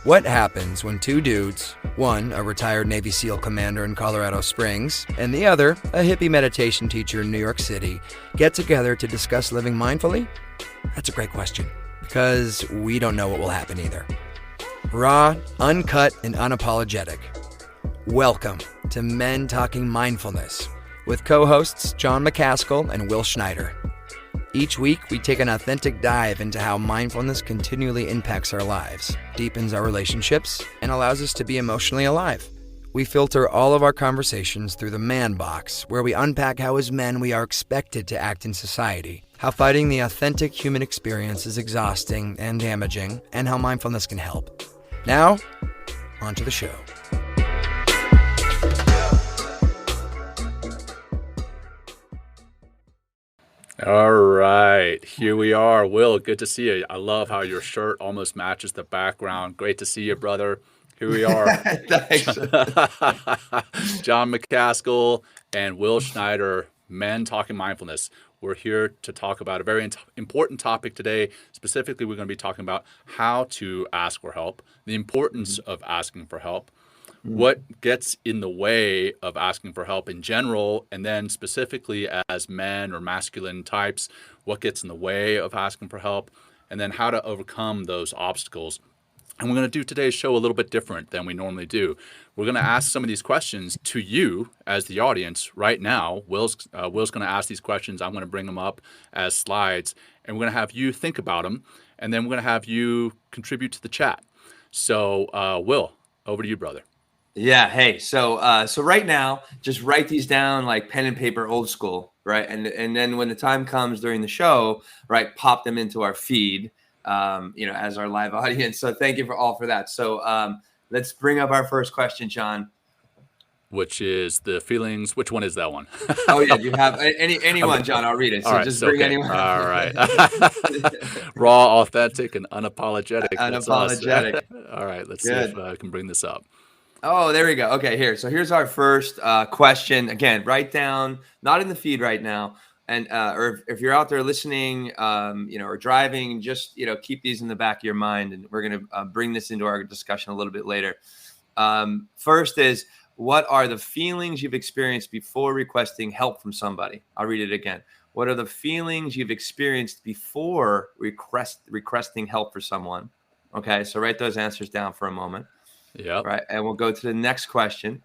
What happens when two dudes, one a retired Navy SEAL commander in Colorado Springs, and the other a hippie meditation teacher in New York City, get together to discuss living mindfully? That's a great question, because we don't know what will happen either. Raw, uncut, and unapologetic. Welcome to Men Talking Mindfulness with co-hosts John McCaskill and Will Schneider. Each week, we take an authentic dive into how mindfulness continually impacts our lives, deepens our relationships, and allows us to be emotionally alive. We filter all of our conversations through the ManBox, where we unpack how as men we are expected to act in society, how fighting the authentic human experience is exhausting and damaging, and how mindfulness can help. Now, on to the show. All right, here we are. Will, good to see you. I love how your shirt almost matches the background. Great to see you, brother. Here we are. Thanks. John McCaskill and Will Schneider, Men Talking Mindfulness. We're here to talk about a very important topic today. Specifically, we're going to be talking about how to ask for help, the importance of asking for help, what gets in the way of asking for help in general, and then specifically as men or masculine types, what gets in the way of asking for help, and then how to overcome those obstacles. And we're going to do today's show a little bit different than we normally do. We're going to ask some of these questions to you as the audience right now. Will's going to ask these questions. I'm going to bring them up as slides, and we're going to have you think about them, and then we're going to have you contribute to the chat. So, Will, over to you, brother. Yeah. Hey, so right now, just write these down like pen and paper, old school, right? And then when the time comes during the show, right, pop them into our feed, as our live audience. So thank you for that. So let's bring up our first question, John. Which is the feelings. Which one is that one? Oh yeah, you have anyone, John? I'll read it. So right, just bring anyone. All right. Raw, authentic, and unapologetic. Unapologetic. All right. Let's see if I can bring this up. Oh, there we go. Okay, here. So here's our first question. Again, write down, not in the feed right now, and or if you're out there listening, or driving, just keep these in the back of your mind, and we're gonna bring this into our discussion a little bit later. First is, what are the feelings you've experienced before requesting help from somebody? I'll read it again. What are the feelings you've experienced before requesting help for someone? Okay, so write those answers down for a moment. Yeah. Right. And we'll go to the next question.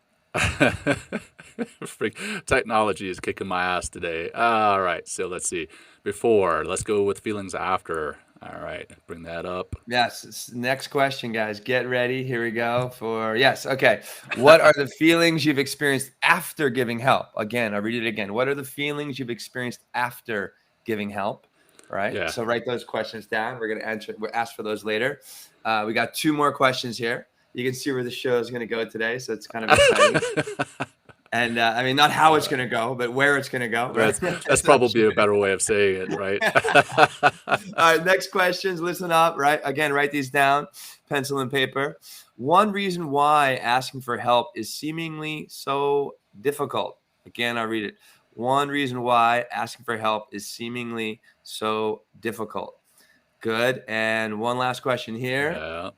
Technology is kicking my ass today. All right. So let's see. Before, let's go with feelings after. All right. Bring that up. Yes. Next question, guys. Get ready. Here we go yes. Okay. What are the feelings you've experienced after giving help? Again, I'll read it again. What are the feelings you've experienced after giving help? Right. Yeah. So write those questions down. We're going to ask for those later. We got two more questions here. You can see where the show is going to go today, so it's kind of exciting. And not how it's going to go, but where it's going to go. Right? That's probably a better way of saying it, right? All right, next questions. Listen up, right? Again, write these down, pencil and paper. One reason why asking for help is seemingly so difficult. Again, I'll read it. One reason why asking for help is seemingly so difficult. Good. And one last question here. Yeah.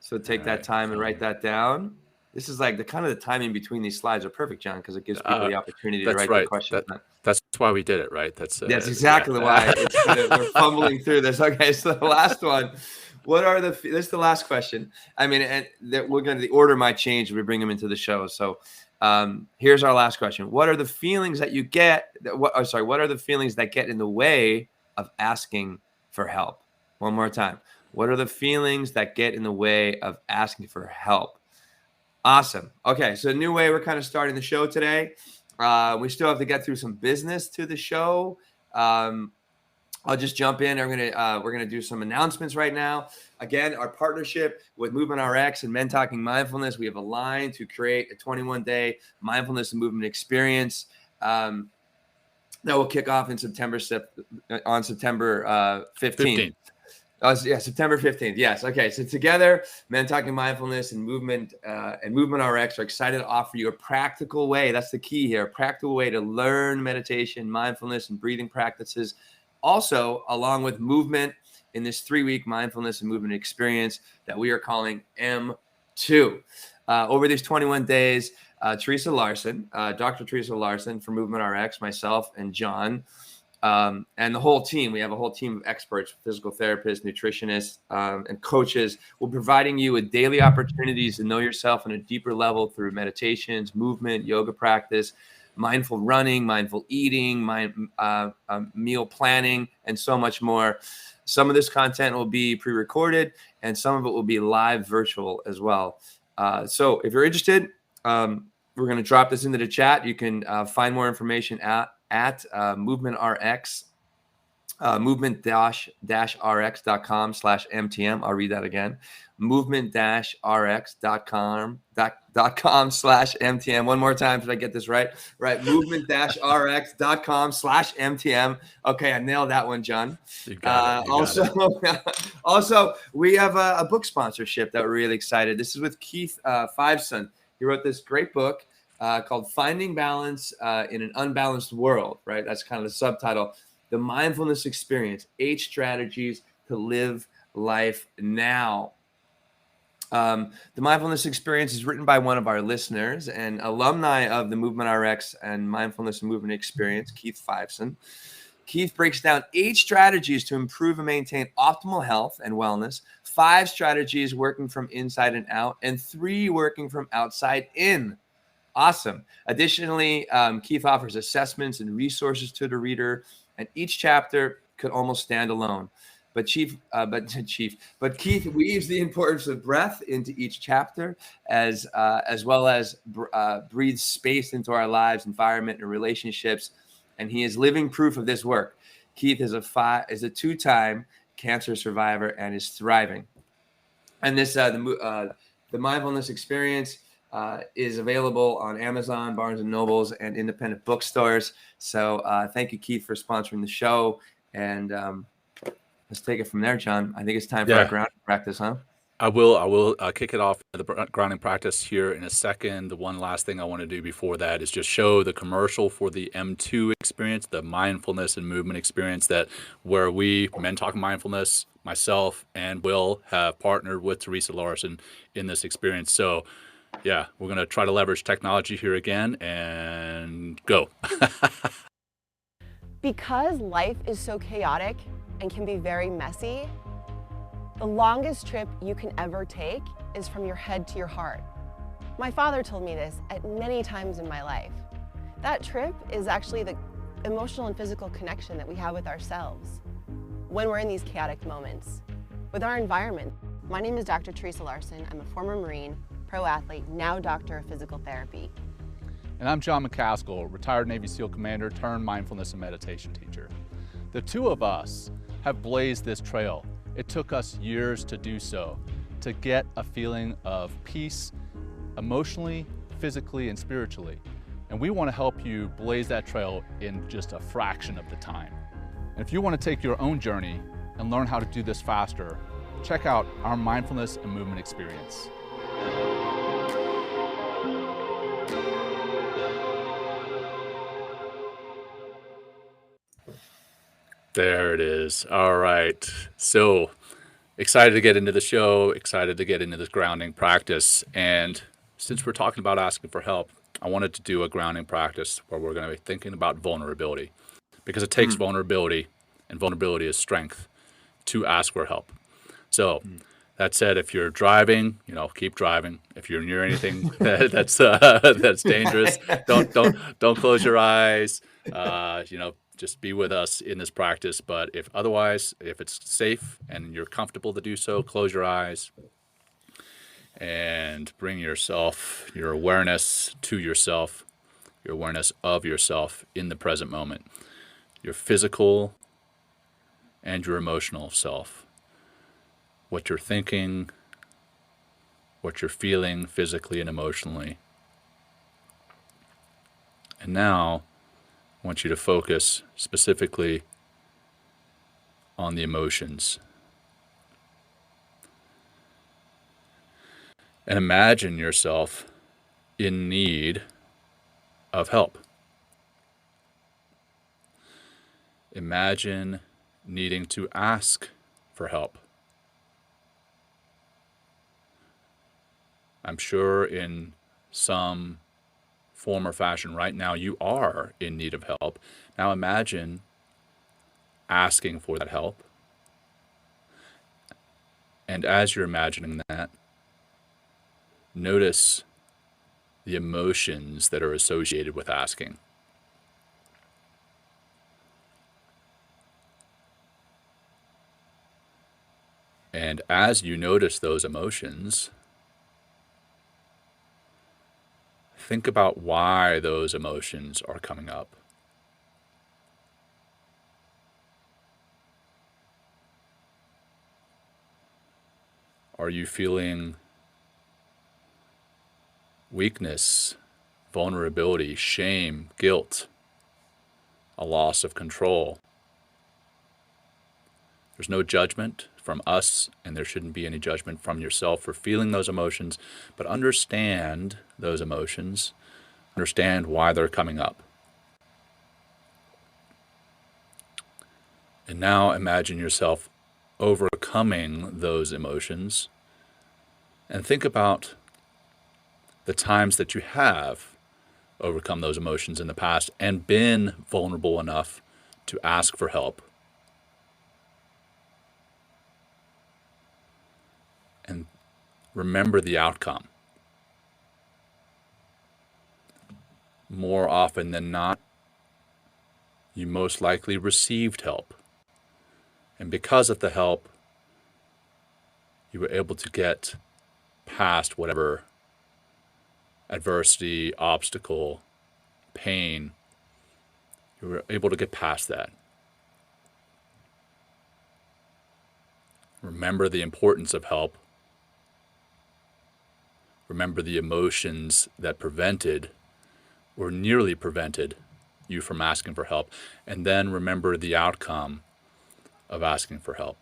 So take that time and write that down. This is like the timing between these slides are perfect, John, because it gives people the opportunity to write the questions. That's why we did it, right? That's exactly why. We're fumbling through this. Okay, so the last one. This is the last question. The order might change if we bring them into the show. So here's our last question. What are the feelings that you get? What are the feelings that get in the way of asking for help? One more time. What are the feelings that get in the way of asking for help? Awesome. Okay, so new way we're kind of starting the show today. We still have to get through some business to the show. I'll just jump in. We're gonna do some announcements right now. Again, our partnership with MovementRx and Men Talking Mindfulness. We have aligned to create a 21-day mindfulness and movement experience that will kick off in September 15th. September 15th. Yes. Okay. So together, Men Talking Mindfulness and MovementRx are excited to offer you a practical way. That's the key here. A practical way to learn meditation, mindfulness, and breathing practices. Also, along with movement in this 3-week mindfulness and movement experience that we are calling M2. Over these 21 days, Teresa Larson, Dr. Teresa Larson from MovementRx, myself, and John, and the whole team. We have a whole team of experts, physical therapists, nutritionists, and coaches. We're providing you with daily opportunities to know yourself on a deeper level through meditations, movement, yoga practice, mindful running, mindful eating, meal planning, and so much more. Some of this content will be pre-recorded, and some of it will be live virtual as well. So if you're interested, we're going to drop this into the chat. You can find more information at MovementRx, movement-rx.com/MTM. I'll read that again. movement-rx.com/MTM. One more time. Did I get this right? Right. movement-rx.com/MTM. Okay. I nailed that one, John. You got it. Also, we have a book sponsorship that we're really excited. This is with Keith Fiveson. He wrote this great book called Finding Balance in an Unbalanced World, right? That's kind of the subtitle. The Mindfulness Experience, 8 Strategies to Live Life Now. The Mindfulness Experience is written by one of our listeners and alumni of the MovementRx and Mindfulness and Movement Experience, Keith Fiveson. Keith breaks down 8 strategies to improve and maintain optimal health and wellness, 5 strategies working from inside and out, and 3 working from outside in. Awesome. Additionally, Keith offers assessments and resources to the reader, and each chapter could almost stand alone. But Keith weaves the importance of breath into each chapter, as well as breathes space into our lives, environment, and relationships. And he is living proof of this work. Keith is a 2-time cancer survivor and is thriving. And this the Mindfulness Experience is available on Amazon, Barnes & Nobles, and independent bookstores. So thank you, Keith, for sponsoring the show. And let's take it from there, John. I think it's time for our grounding practice, huh? I will kick it off the grounding practice here in a second. The one last thing I want to do before that is just show the commercial for the M2 experience, the mindfulness and movement experience, where we, Men Talking Mindfulness, myself and Will, have partnered with Teresa Larson in this experience. So yeah, we're going to try to leverage technology here again and go. Because life is so chaotic and can be very messy, the longest trip you can ever take is from your head to your heart. My father told me this at many times in my life. That trip is actually the emotional and physical connection that we have with ourselves when we're in these chaotic moments, with our environment. My name is Dr. Teresa Larson. I'm a former Marine, pro athlete, now doctor of physical therapy. And I'm John McCaskill, retired Navy SEAL commander turned mindfulness and meditation teacher. The two of us have blazed this trail. It took us years to do so, to get a feeling of peace emotionally, physically, and spiritually. And we want to help you blaze that trail in just a fraction of the time. And if you want to take your own journey and learn how to do this faster, check out our mindfulness and movement experience. There it is. All right. So excited to get into the show, excited to get into this grounding practice. And since we're talking about asking for help, I wanted to do a grounding practice where we're going to be thinking about vulnerability, because it takes vulnerability, and vulnerability is strength, to ask for help. So that said, if you're driving, keep driving. If you're near anything that's dangerous, don't close your eyes. Just be with us in this practice. But if it's safe and you're comfortable to do so, close your eyes and bring your awareness to yourself, your awareness of yourself in the present moment, your physical and your emotional self, what you're thinking, what you're feeling physically and emotionally. And now I want you to focus specifically on the emotions. And imagine yourself in need of help. Imagine needing to ask for help. I'm sure in some form or fashion right now you are in need of help. Now imagine asking for that help. And as you're imagining that, notice the emotions that are associated with asking. And as you notice those emotions, think about why those emotions are coming up. Are you feeling weakness, vulnerability, shame, guilt, a loss of control? There's no judgment from us, and there shouldn't be any judgment from yourself for feeling those emotions, but understand those emotions, understand why they're coming up. And now imagine yourself overcoming those emotions, and think about the times that you have overcome those emotions in the past and been vulnerable enough to ask for help. And remember the outcome. More often than not, you most likely received help. And because of the help, you were able to get past whatever adversity, obstacle, pain. You were able to get past that. Remember the importance of help. Remember the emotions that prevented or nearly prevented you from asking for help. And then remember the outcome of asking for help.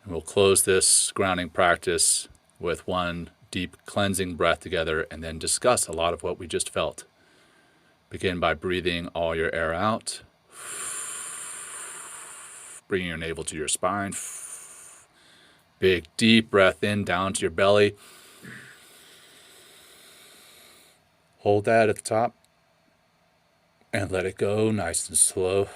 And we'll close this grounding practice with one deep cleansing breath together and then discuss a lot of what we just felt. Begin by breathing all your air out. Bringing your navel to your spine. Big, deep breath in down to your belly. Hold that at the top. And let it go nice and slow.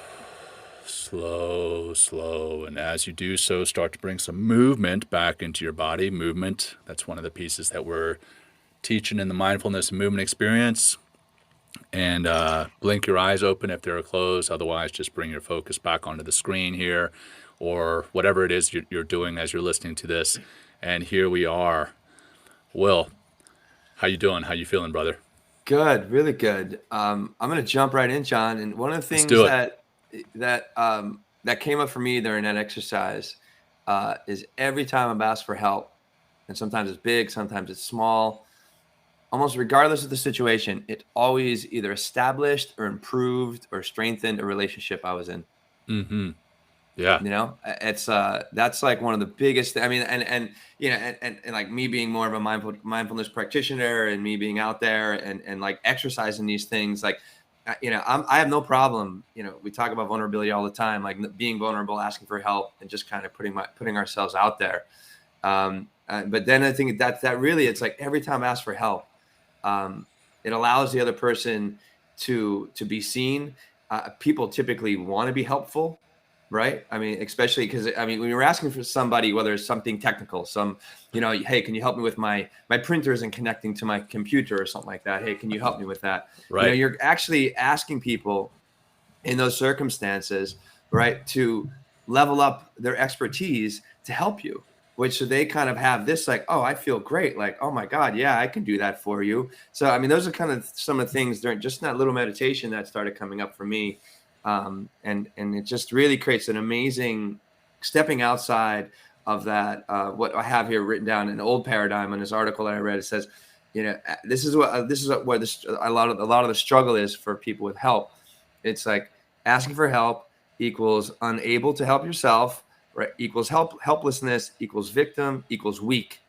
Slow, slow. And as you do so, start to bring some movement back into your body. Movement, that's one of the pieces that we're teaching in the mindfulness and movement experience. And blink your eyes open if they're closed. Otherwise, just bring your focus back onto the screen here or whatever it is you're doing as you're listening to this. And here we are. Will, how you doing? How you feeling, brother? Good, really good. I'm going to jump right in, John. And one of the things that came up for me during that exercise is every time I'm asked for help, and sometimes it's big, sometimes it's small, almost regardless of the situation, it always either established or improved or strengthened a relationship I was in. Mm-hmm. Yeah. You know, it's that's like one of the biggest. I mean, and you know, and like me being more of a mindfulness practitioner and me being out there and like exercising these things, like, you know, I have no problem. You know, we talk about vulnerability all the time, like being vulnerable, asking for help, and just kind of putting ourselves out there. But then I think that really, it's like every time I ask for help, it allows the other person to be seen. People typically want to be helpful. Right. I mean, especially because, I mean, when you're asking for somebody, whether it's something technical, you know, hey, can you help me with my printer isn't connecting to my computer or something like that? Hey, can you help me with that? Right. You know, you're actually asking people in those circumstances, right, to level up their expertise to help you, which so they kind of have this like, oh, I feel great. Like, oh my God, yeah, I can do that for you. So, I mean, those are kind of some of the things during just that little meditation that started coming up for me. And it just really creates an amazing stepping outside of that. What I have here written down, an old paradigm in this article that I read, it says, you know, this is where a lot of the struggle is for people with help. It's like asking for help equals unable to help yourself, right? Equals helplessness equals victim equals weak.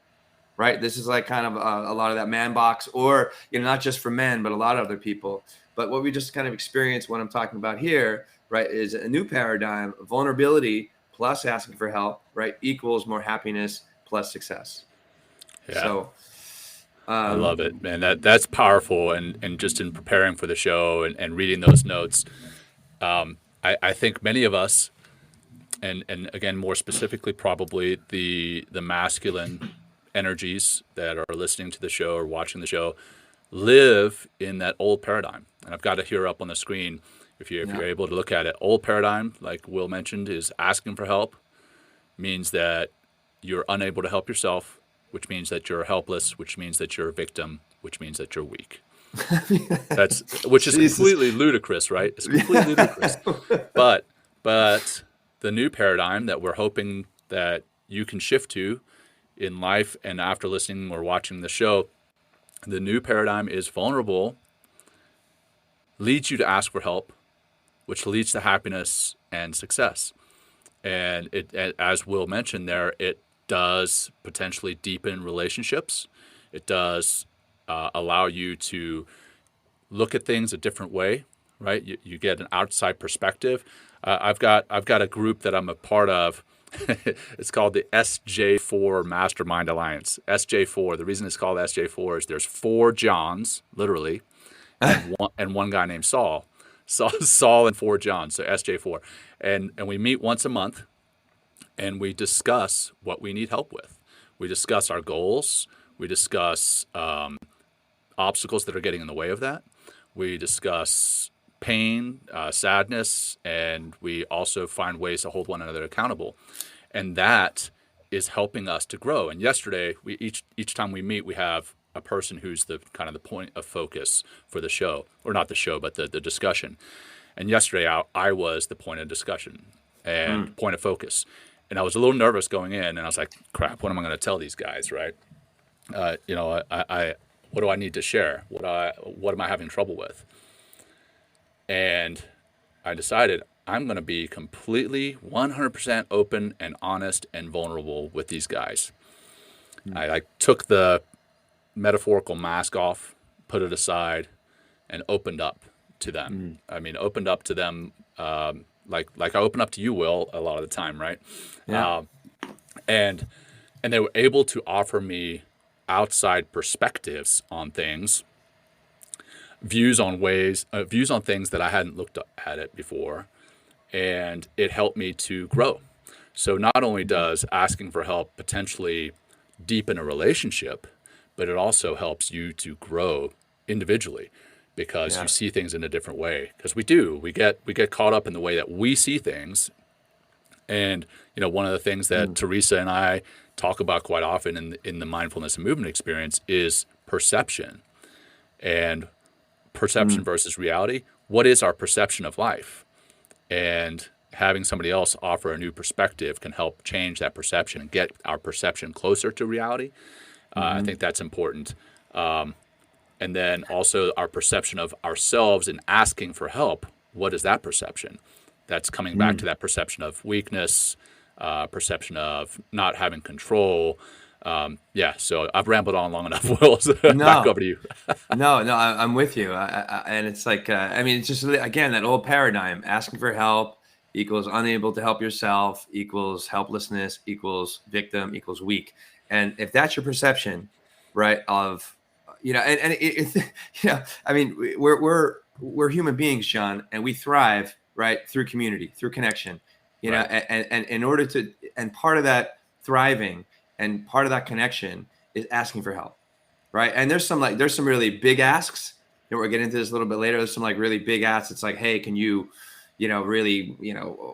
Right. This is like kind of a lot of that ManBox, or, you know, not just for men, but a lot of other people. But what we just kind of experienced, what I'm talking about here, right, is a new paradigm. Vulnerability plus asking for help, right, equals more happiness plus success. Yeah. So I love it, man. That's powerful. And just in preparing for the show and reading those notes, I think many of us, and again, more specifically, probably the masculine energies that are listening to the show or watching the show, live in that old paradigm. And I've got it here up on the screen. If you're able to look at it, old paradigm, like Will mentioned, is asking for help, means that you're unable to help yourself, which means that you're helpless, which means that you're a victim, which means that you're weak. Which is completely ludicrous, right? It's completely ludicrous. But the new paradigm that we're hoping that you can shift to in life and after listening or watching the show, the new paradigm is vulnerable, leads you to ask for help, which leads to happiness and success. And it, as Will mentioned there, it does potentially deepen relationships. It does allow you to look at things a different way, right? You get an outside perspective. I've got a group that I'm a part of. It's called the SJ4 Mastermind Alliance. SJ4. The reason it's called SJ4 is there's 4 Johns, literally, and one guy named Saull. Saull and 4 Johns, so SJ4. And we meet once a month, and we discuss what we need help with. We discuss our goals. We discuss obstacles that are getting in the way of that. We discuss pain, sadness, and we also find ways to hold one another accountable. And that is helping us to grow. And yesterday, we each time we meet, we have a person who's the kind of the point of focus for the show, or not the show, but the discussion. And yesterday, I was the point of discussion and point of focus. And I was a little nervous going in, and I was like, crap, what am I going to tell these guys, right? What do I need to share? What am I having trouble with? And I decided I'm going to be completely 100% open and honest and vulnerable with these guys. I took the metaphorical mask off, put it aside, and opened up to them. I mean, opened up to them like I open up to you, Will, a lot of the time, right? Yeah. And they were able to offer me outside perspectives on things, views on things that I hadn't looked at it before, and it helped me to grow. So not only does asking for help potentially deepen a relationship, but it also helps you to grow individually, because you see things in a different way. Because we get caught up in the way that we see things. And one of the things that Teresa and I talk about quite often in the mindfulness and movement experience is perception. And perception versus reality. What is our perception of life? And having somebody else offer a new perspective can help change that perception and get our perception closer to reality. I think that's important. And then also our perception of ourselves and asking for help. What is that perception? That's coming back to that perception of weakness, perception of not having control. So I've rambled on long enough, Will. So back over to you. No, I'm with you. And it's like, it's just, again, that old paradigm, asking for help equals unable to help yourself, equals helplessness, equals victim, equals weak. And if that's your perception, right, of, we're human beings, John, and we thrive, right, through community, through connection, know, and in order to, and part of that thriving and part of that connection is asking for help, right? And there's some really big asks, and we'll get into this a little bit later. There's some like really big asks. It's like, hey, can you, really,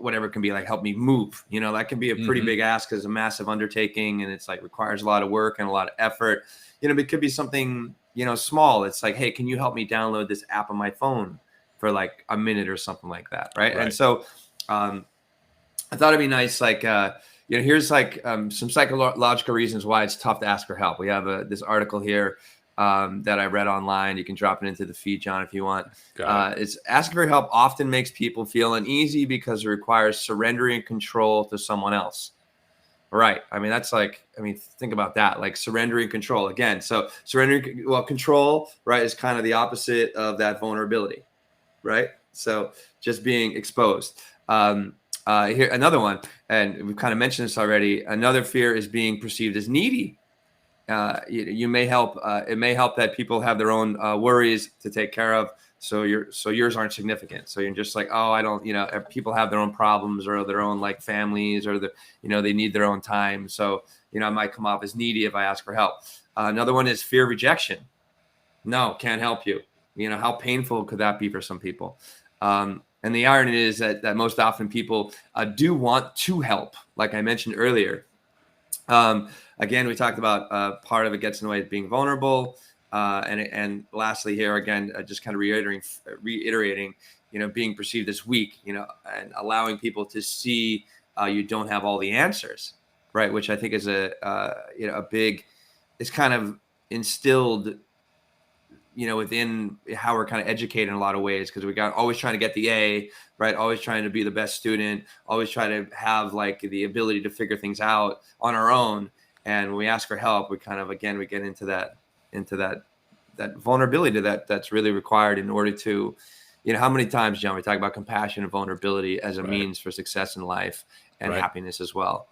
whatever it can be, like, help me move, that can be a pretty big ask, because it's a massive undertaking, and it's like requires a lot of work and a lot of effort. It could be something, small. It's like, hey, can you help me download this app on my phone for like a minute or something like that, right? And so I thought it'd be nice, like, here's like some psychological reasons why it's tough to ask for help. We have this article here that I read online. You can drop it into the feed, John, if you want. It's asking for help often makes people feel uneasy because it requires surrendering control to someone else. Right. That's like, think about that, like surrendering control again. So control, right, is kind of the opposite of that vulnerability, right? So just being exposed. Here, another one, and we've kind of mentioned this already. Another fear is being perceived as needy. You may help. It may help that people have their own worries to take care of. So yours aren't significant. So you're just like, oh, I don't, people have their own problems or their own like families or they need their own time. So, I might come off as needy if I ask for help. Another one is fear of rejection. No, can't help you. How painful could that be for some people? And the irony is that most often people do want to help. Like I mentioned earlier. Again, we talked about part of it gets in the way of being vulnerable. And lastly here, again, just kind of reiterating, being perceived as weak, and allowing people to see you don't have all the answers, right? Which I think is it's kind of instilled, within how we're kind of educated in a lot of ways, because we got always trying to get the A, right? Always trying to be the best student, always try to have like the ability to figure things out on our own. And when we ask for help, we kind of, again, we get into that vulnerability that's really required in order to, how many times, John, we talk about compassion and vulnerability as a means for success in life and happiness as well.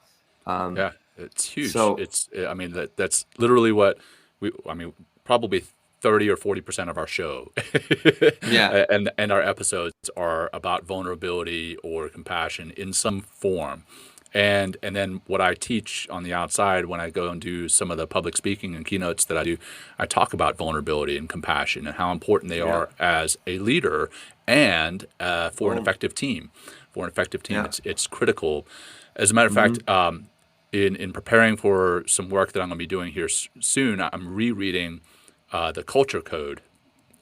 Yeah, it's huge. So that's literally what probably 30 or 40% of our show. Yeah. And our episodes are about vulnerability or compassion in some form. And then what I teach on the outside when I go and do some of the public speaking and keynotes that I do, I talk about vulnerability and compassion and how important they are as a leader and for an effective team. For an effective team, it's critical. As a matter of fact, in preparing for some work that I'm going to be doing here soon, I'm rereading the Culture Code.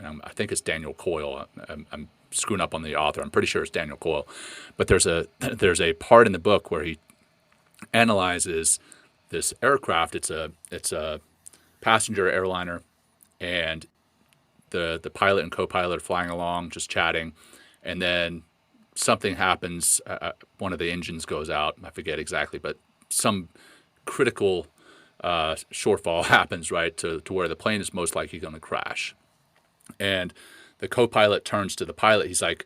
I think it's Daniel Coyle. I'm screwing up on the author. I'm pretty sure it's Daniel Coyle. But there's a part in the book where he analyzes this aircraft. It's a passenger airliner, and the pilot and co-pilot are flying along, just chatting, and then something happens. One of the engines goes out. I forget exactly, but some critical shortfall happens, right, to where the plane is most likely going to crash. And the co-pilot turns to the pilot. He's like,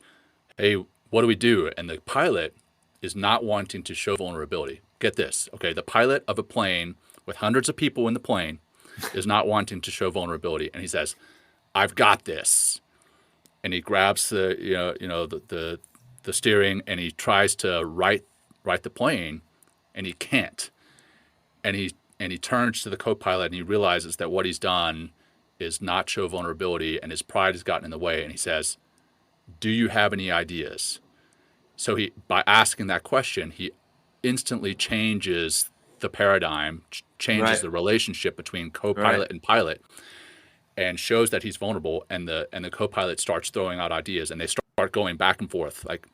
hey, what do we do? And the pilot is not wanting to show vulnerability. Get this. Okay, the pilot of a plane with hundreds of people in the plane is not wanting to show vulnerability. And he says, I've got this. And he grabs the steering and he tries to right the plane, and he can't. And he turns to the co-pilot and he realizes that what he's done is not show vulnerability, and his pride has gotten in the way. And he says, do you have any ideas? So by asking that question, he instantly changes the paradigm, changes the relationship between co-pilot and pilot, and shows that he's vulnerable. And the co-pilot starts throwing out ideas, and they start going back and forth like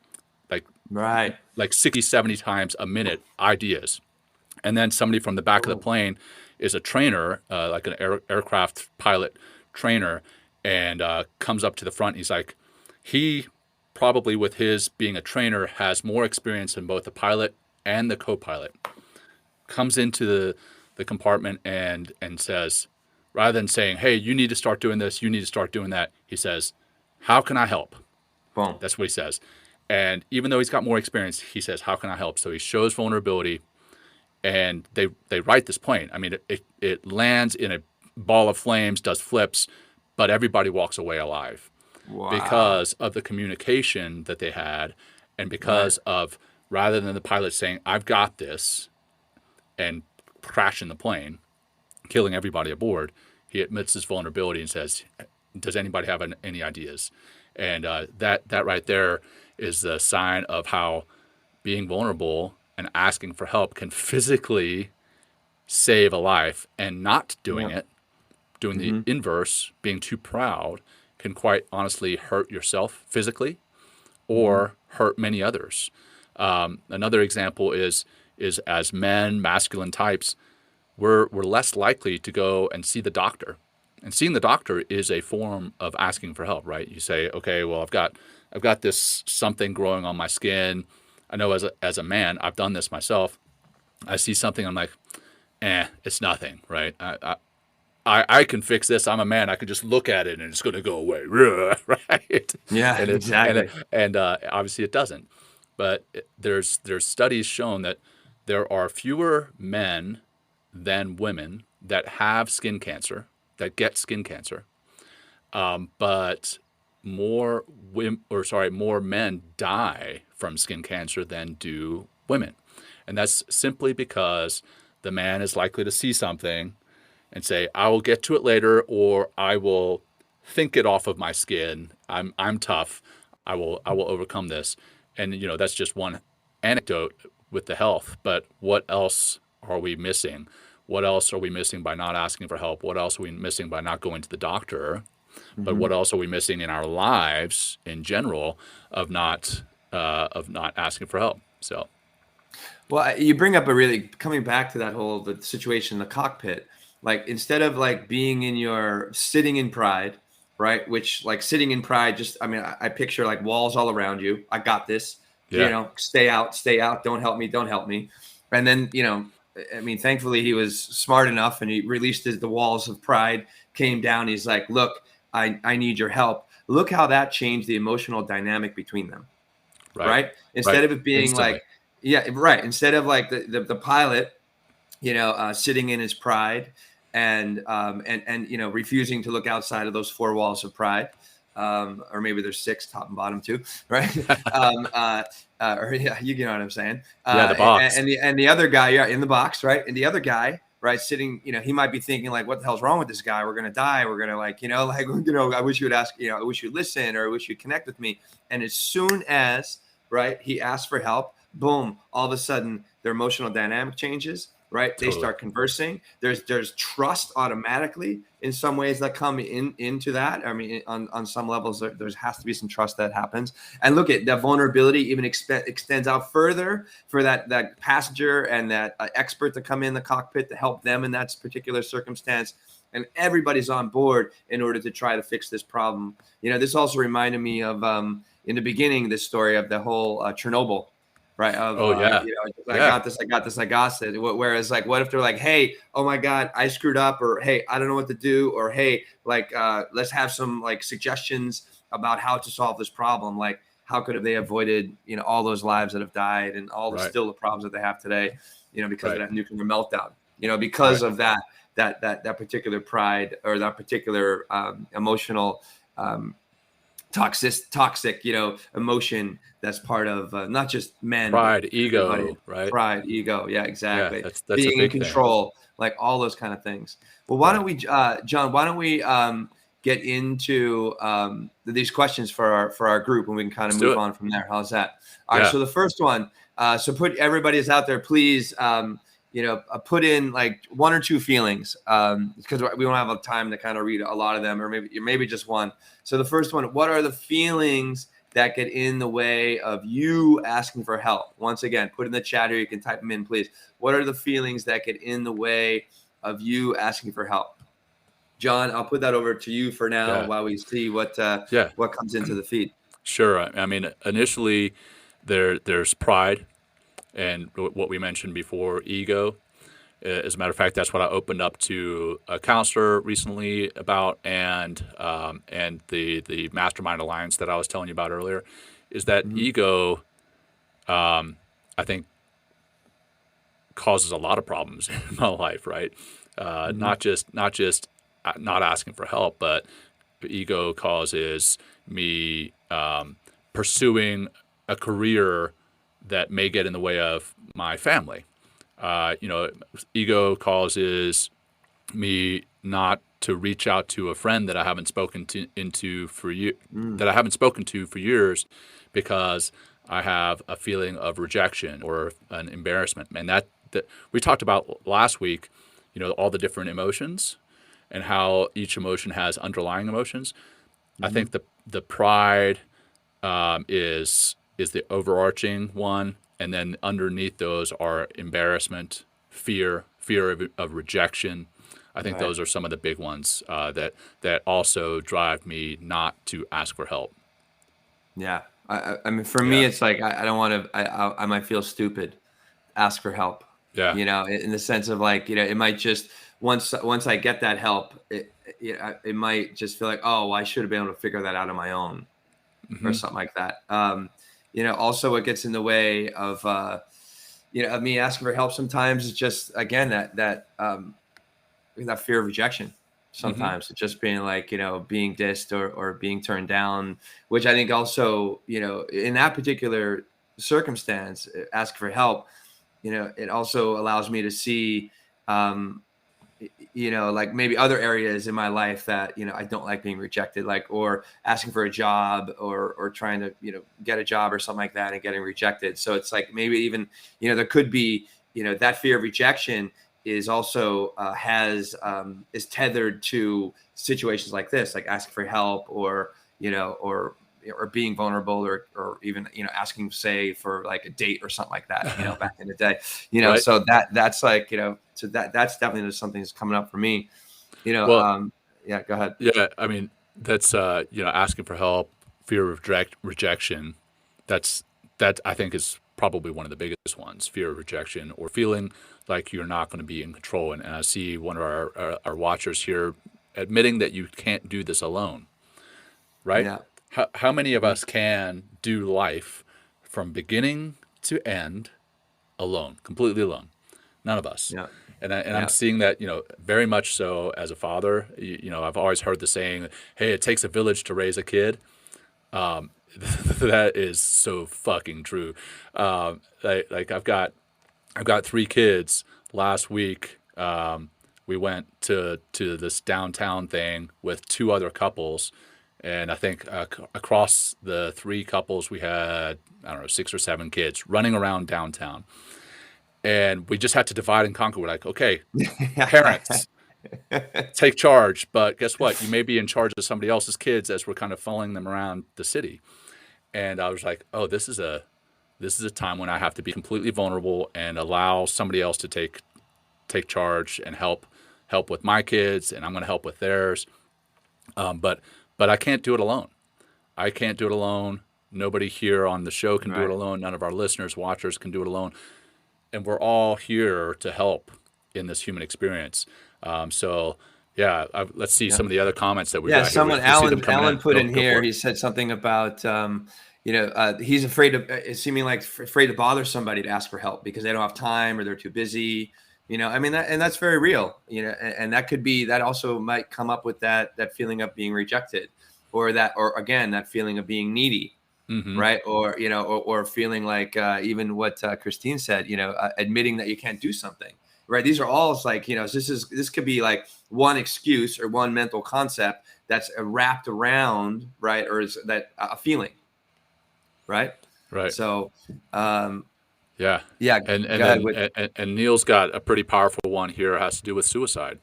60, 70 times a minute ideas. And then somebody from the back of the plane is a trainer, like an aircraft pilot trainer, and comes up to the front. He's like, he probably with his being a trainer has more experience than both the pilot and the co-pilot. Comes into the compartment and says, rather than saying, hey, you need to start doing this, you need to start doing that, he says, how can I help? Boom. That's what he says. And even though he's got more experience, he says, how can I help? So he shows vulnerability. And they right this plane. I mean, it lands in a ball of flames, does flips, but everybody walks away alive because of the communication that they had, and because of, rather than the pilot saying, I've got this, and crashing the plane, killing everybody aboard, he admits his vulnerability and says, does anybody have any ideas? And that right there is the sign of how being vulnerable and asking for help can physically save a life, and not doing it, doing the inverse, being too proud, can quite honestly hurt yourself physically or hurt many others. Another example is as men, masculine types, we're less likely to go and see the doctor. And seeing the doctor is a form of asking for help, right? You say, okay, well, I've got this something growing on my skin. I know as a man, I've done this myself. I see something, I'm like, it's nothing, right? I can fix this. I'm a man. I can just look at it and it's going to go away, right? Yeah, exactly. And obviously it doesn't. But there's studies shown that there are fewer men than women that have skin cancer, that get skin cancer, but more more men die from skin cancer than do women, and that's simply because the man is likely to see something and say, "I will get to it later," or "I will think it off of my skin. I'm tough. I will overcome this." And that's just one anecdote with the health. But what else are we missing? What else are we missing by not asking for help? What else are we missing by not going to the doctor? But what else are we missing in our lives in general of not asking for help? So, well, you bring up coming back to that the situation in the cockpit. Like, instead of like being sitting in pride, right? Which, like, sitting in pride, I picture like walls all around you. I got this. yeah, Stay out. Don't help me. And then, thankfully he was smart enough and he released the walls of pride, came down. He's like, look, I need your help. Look how that changed the emotional dynamic between them. Right. Instead of it being instantly. like, yeah, right. Instead of like the pilot, sitting in his pride and refusing to look outside of those four walls of pride, or maybe there's six, top and bottom too, right? Or yeah, you know what I'm saying? The box. And the other guy, in the box, right? And the other guy, right, sitting, he might be thinking like, what the hell's wrong with this guy? We're gonna die. We're gonna I wish you would ask, I wish you'd listen, or I wish you'd connect with me. And as soon as, right, he asks for help, boom, all of a sudden their emotional dynamic changes. Right. They start conversing. There's trust automatically in some ways that come into that. I mean, on some levels, there has to be some trust that happens. And look at that vulnerability even extends out further for that passenger and that expert to come in the cockpit to help them in that particular circumstance. And everybody's on board in order to try to fix this problem. This also reminded me of in the beginning, this story of the whole Chernobyl. Right. I got this. Whereas, like, what if they're like, hey, oh my God, I screwed up, or hey, I don't know what to do, or hey, like, let's have some like suggestions about how to solve this problem. Like, how could they avoided, all those lives that have died and all the problems that they have today, because of that nuclear meltdown, because of that particular pride or that particular emotional toxic, emotion that's part of not just men, pride, ego, right? Pride, ego. Yeah, exactly. Yeah, that's being in control, like all those kind of things. Well, why don't we, John, get into these questions for our group, and we can kind of move on from there. How's that? All right. So the first one, so put everybody's out there, please, put in like one or two feelings, because we don't have time to kind of read a lot of them, or maybe just one. So the first one, what are the feelings that get in the way of you asking for help? Once again, put in the chat here. You can type them in, please. What are the feelings that get in the way of you asking for help? John, I'll put that over to you for now while we see what comes into the feed. Sure. I mean, initially there's pride and what we mentioned before, ego. As a matter of fact, that's what I opened up to a counselor recently about, and the Mastermind Alliance that I was telling you about earlier, is that ego, I think, causes a lot of problems in my life, right? Not just not asking for help, but ego causes me pursuing a career that may get in the way of my family. Ego causes me not to reach out to a friend that I haven't spoken to for years, because I have a feeling of rejection or an embarrassment. And that we talked about last week, all the different emotions and how each emotion has underlying emotions. I think the pride is the overarching one. And then underneath those are embarrassment, fear of rejection. I think those are some of the big ones that also drive me not to ask for help. Yeah. I mean, for me, it's like, I don't want to, I might feel stupid, ask for help. Yeah. In the sense of like, it might just, once I get that help, it might just feel like, oh, I should have been able to figure that out on my own, or something like that. Also what gets in the way of of me asking for help sometimes is just, again, that fear of rejection. Sometimes it's just being like, being dissed or being turned down, which I think also, in that particular circumstance, ask for help, it also allows me to see, like maybe other areas in my life that, I don't like being rejected, like, or asking for a job or trying to, get a job or something like that and getting rejected. So it's like, maybe even, there could be, that fear of rejection is also is tethered to situations like this, like asking for help or being vulnerable or even, asking, say, for like a date or something like that, back in the day, Right. So that's like, so that's definitely something that's coming up for me, Well, yeah, go ahead. yeah, I mean, that's, asking for help, fear of rejection. That I think is probably one of the biggest ones, fear of rejection, or feeling like you're not going to be in control. And I see one of our watchers here admitting that you can't do this alone, right? Yeah. How many of us can do life from beginning to end alone, completely alone? None of us. Yeah. And Yeah. I'm seeing that, very much so as a father. I've always heard the saying, hey, it takes a village to raise a kid. That is so fucking true. Like I've got 3 kids. Last week, we went to this downtown thing with 2 other couples. And I think across the 3 couples, we had, I don't know, 6 or 7 kids running around downtown. And we just had to divide and conquer. We're like, okay, parents, take charge. But guess what? You may be in charge of somebody else's kids as we're kind of following them around the city. And I was like, oh, this is a time when I have to be completely vulnerable and allow somebody else to take charge and help with my kids, and I'm going to help with theirs. But I can't do it alone. I can't do it alone. Nobody here on the show can do it alone. None of our listeners, watchers can do it alone. And we're all here to help in this human experience. So yeah, let's see some of the other comments that we got. Someone, here. Alan put in here. He said something about, he's afraid afraid to bother somebody to ask for help because they don't have time or they're too busy. I mean, and that's very real. And that could be, that also might come up with that feeling of being rejected, or again, that feeling of being needy. Right. Or, or feeling like, even what Christine said, admitting that you can't do something. Right. These are all like, this could be like one excuse or one mental concept that's wrapped around, right, or is that a feeling, right? Right. So, yeah. And Neil's got a pretty powerful one here. It has to do with suicide.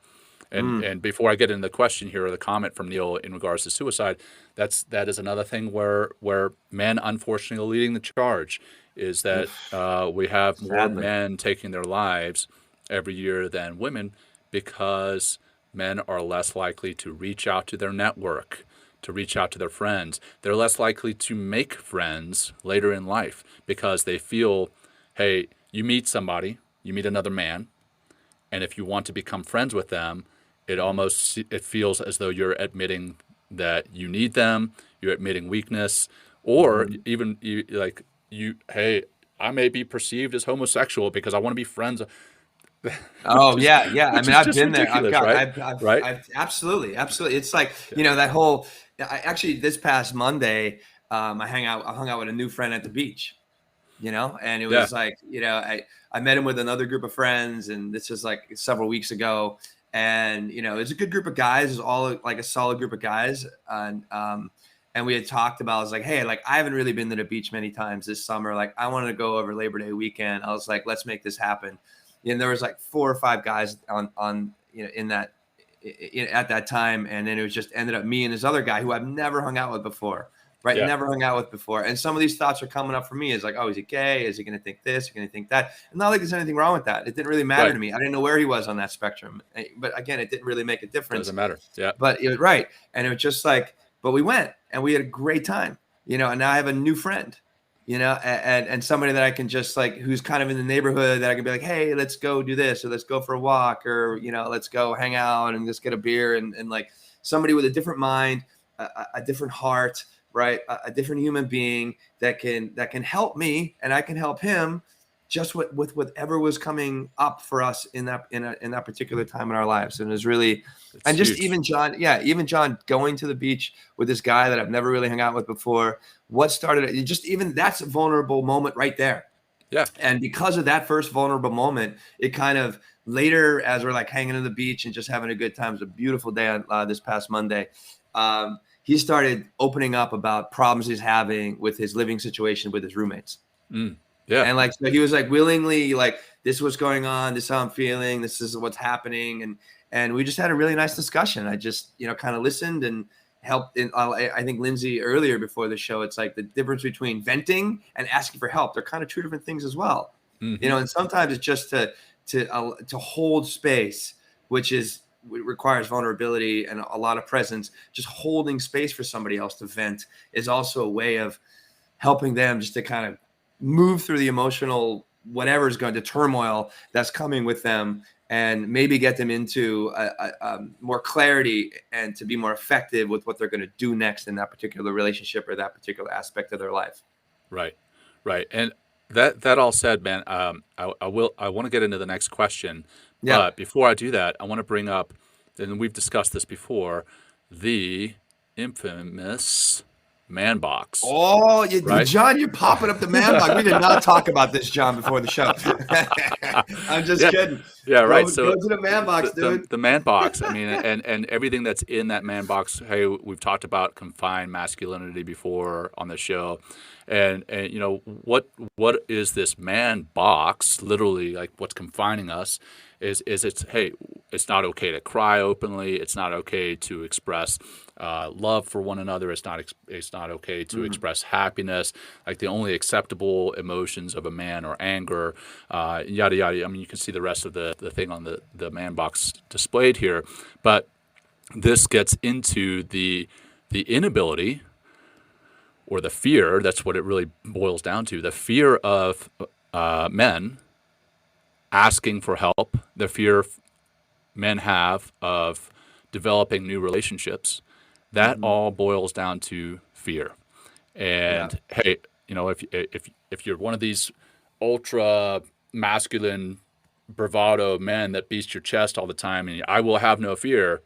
And before I get into the question here, or the comment from Neil in regards to suicide, that is another thing where men, unfortunately, are leading the charge, is that we have more men taking their lives every year than women, because men are less likely to reach out to their network, to reach out to their friends. They're less likely to make friends later in life because they feel, hey, you meet somebody, you meet another man, and if you want to become friends with them, it feels as though you're admitting that you need them, you're admitting weakness, or even hey, I may be perceived as homosexual because I want to be friends. Oh, yeah. I mean, I've been there. Right? Absolutely. It's like, that whole, actually this past Monday, I hung out with a new friend at the beach, and it was like, I met him with another group of friends, and this was like several weeks ago. And, it's a good group of guys. It's all like a solid group of guys. And we had talked about, I was like, hey, like, I haven't really been to the beach many times this summer. Like, I wanted to go over Labor Day weekend. I was like, let's make this happen. And there was like 4 or 5 guys on in that at that time, and then it was just ended up me and this other guy who I've never hung out with before, right? Yeah. Never hung out with before. And some of these thoughts are coming up for me. Is like, oh, is he gay? Is he going to think this? Is he going to think that? And not like there's anything wrong with that. It didn't really matter to me. I didn't know where he was on that spectrum. But again, it didn't really make a difference. Doesn't matter. Yeah. But it was right, and it was just like, but we went and we had a great time, and now I have a new friend. and somebody that I can just like, who's kind of in the neighborhood that I can be like, hey, let's go do this, or let's go for a walk, or, let's go hang out and just get a beer, and like somebody with a different mind, a different heart, right? A different human being that can help me, and I can help him just with whatever was coming up for us in that particular time in our lives. And it was really, It's and just huge. even John going to the beach with this guy that I've never really hung out with before. What started it? Just even that's a vulnerable moment right there. Yeah. And because of that first vulnerable moment, it kind of later, as we're like hanging on the beach and just having a good time, it was a beautiful day on this past Monday. He started opening up about problems he's having with his living situation with his roommates. Yeah. And like, so he was like willingly like, this is what's going on. This is how I'm feeling. This is what's happening. And we just had a really nice discussion. I just, kind of listened and helped. And I think Lindsay earlier before the show, it's like the difference between venting and asking for help. They're kind of two different things as well. And sometimes it's just to hold space, which requires vulnerability and a lot of presence. Just holding space for somebody else to vent is also a way of helping them just to kind of move through the emotional whatever's going to turmoil that's coming with them, and maybe get them into more clarity and to be more effective with what they're going to do next in that particular relationship or that particular aspect of their life. Right. And that all said, man, I want to get into the next question, but before I do that, I want to bring up, and we've discussed this before, the infamous ManBox. Oh, right? John, you're popping up the ManBox. We did not talk about this, John, before the show. I'm just kidding. Yeah, right. Go to the ManBox, dude. The ManBox. I mean, and everything that's in that ManBox. Hey, we've talked about confined masculinity before on the show, and what is this ManBox? Literally, like what's confining us is it's not okay to cry openly. It's not okay to express love for one another. It's not okay to express happiness. Like the only acceptable emotions of a man are anger, yada yada. I mean, you can see the rest of the thing on the ManBox displayed here, but this gets into the inability or the fear. That's what it really boils down to: the fear of men asking for help, the fear men have of developing new relationships. That all boils down to fear. And hey, if you're one of these ultra masculine bravado men that beats your chest all the time and I will have no fear,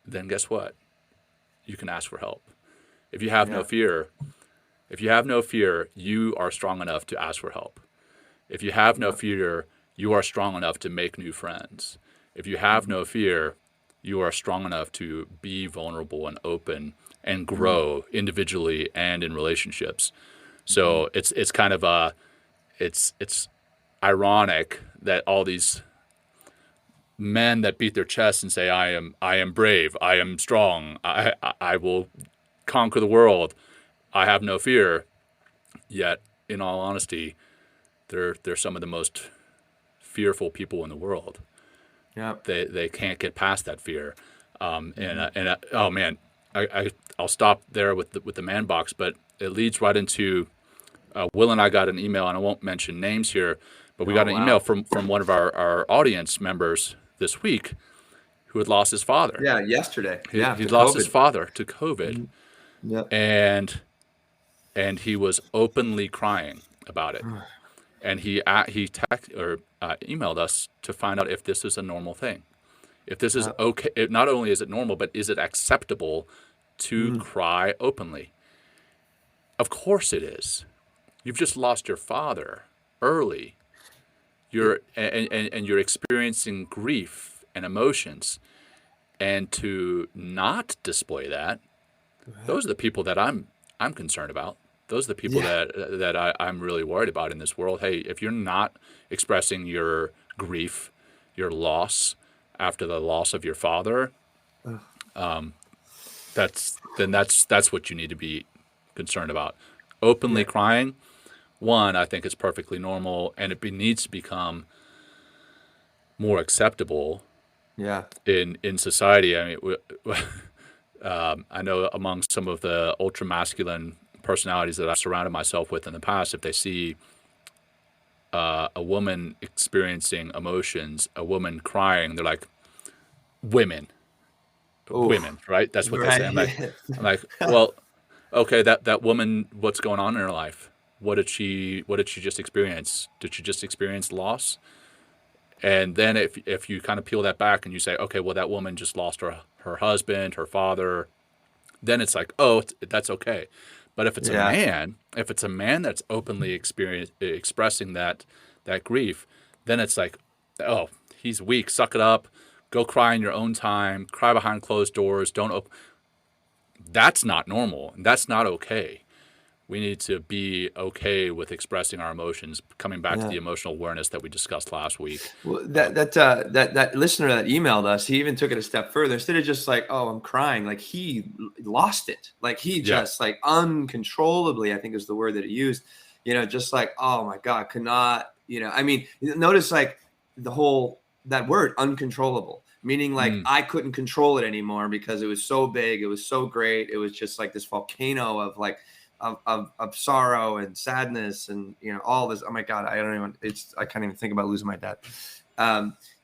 then guess what? You can ask for help. If you have no fear, you are strong enough to ask for help. If you have no fear, you are strong enough to make new friends. If you have no fear, you are strong enough to be vulnerable and open and grow individually and in relationships. So it's kind of it's ironic that all these men that beat their chests and say, I am brave, I am strong, I will conquer the world, I have no fear. Yet, in all honesty, they're some of the most fearful people in the world. Yeah, they can't get past that fear, oh man, I'll stop there with the ManBox, but it leads right into Will and I got an email, and I won't mention names here, but we got an email from one of our audience members this week who had lost his father. Yeah, yesterday. He'd lost his father to COVID, and he was openly crying about it. And he emailed us to find out if this is a normal thing, if this is okay. Not only is it normal, but is it acceptable to cry openly? Of course it is. You've just lost your father early. You're experiencing grief and emotions, and to not display that, those are the people that I'm concerned about. Those are the people that I'm really worried about in this world. Hey, if you're not expressing your grief, your loss after the loss of your father, that's what you need to be concerned about. Openly crying, I think it's perfectly normal, and it needs to become more acceptable. In society. I mean, I know among some of the ultra masculine personalities that I've surrounded myself with in the past, if they see a woman experiencing emotions, a woman crying, they're like, women, Oof. right? That's what they say. I'm like, Right. well, okay, that woman, what's going on in her life? What did she just experience? Did she just experience loss? And then if you kind of peel that back and you say, okay, well, that woman just lost her husband, her father, then it's like, oh, that's okay. But if it's a man that's openly expressing that grief, then it's like, oh, he's weak. Suck it up. Go cry in your own time. Cry behind closed doors. Don't. That's not normal. That's not okay. We need to be okay with expressing our emotions. Coming back to the emotional awareness that we discussed last week. Well, that listener that emailed us, he even took it a step further. Instead of just like, oh, I'm crying, like he lost it. Like he just like uncontrollably, I think is the word that he used, just like, oh my God, could not, I mean, notice like that word uncontrollable, meaning like I couldn't control it anymore because it was so big. It was so great. It was just like this volcano of like, of sorrow and sadness and all this. Oh my God, I can't even think about losing my dad.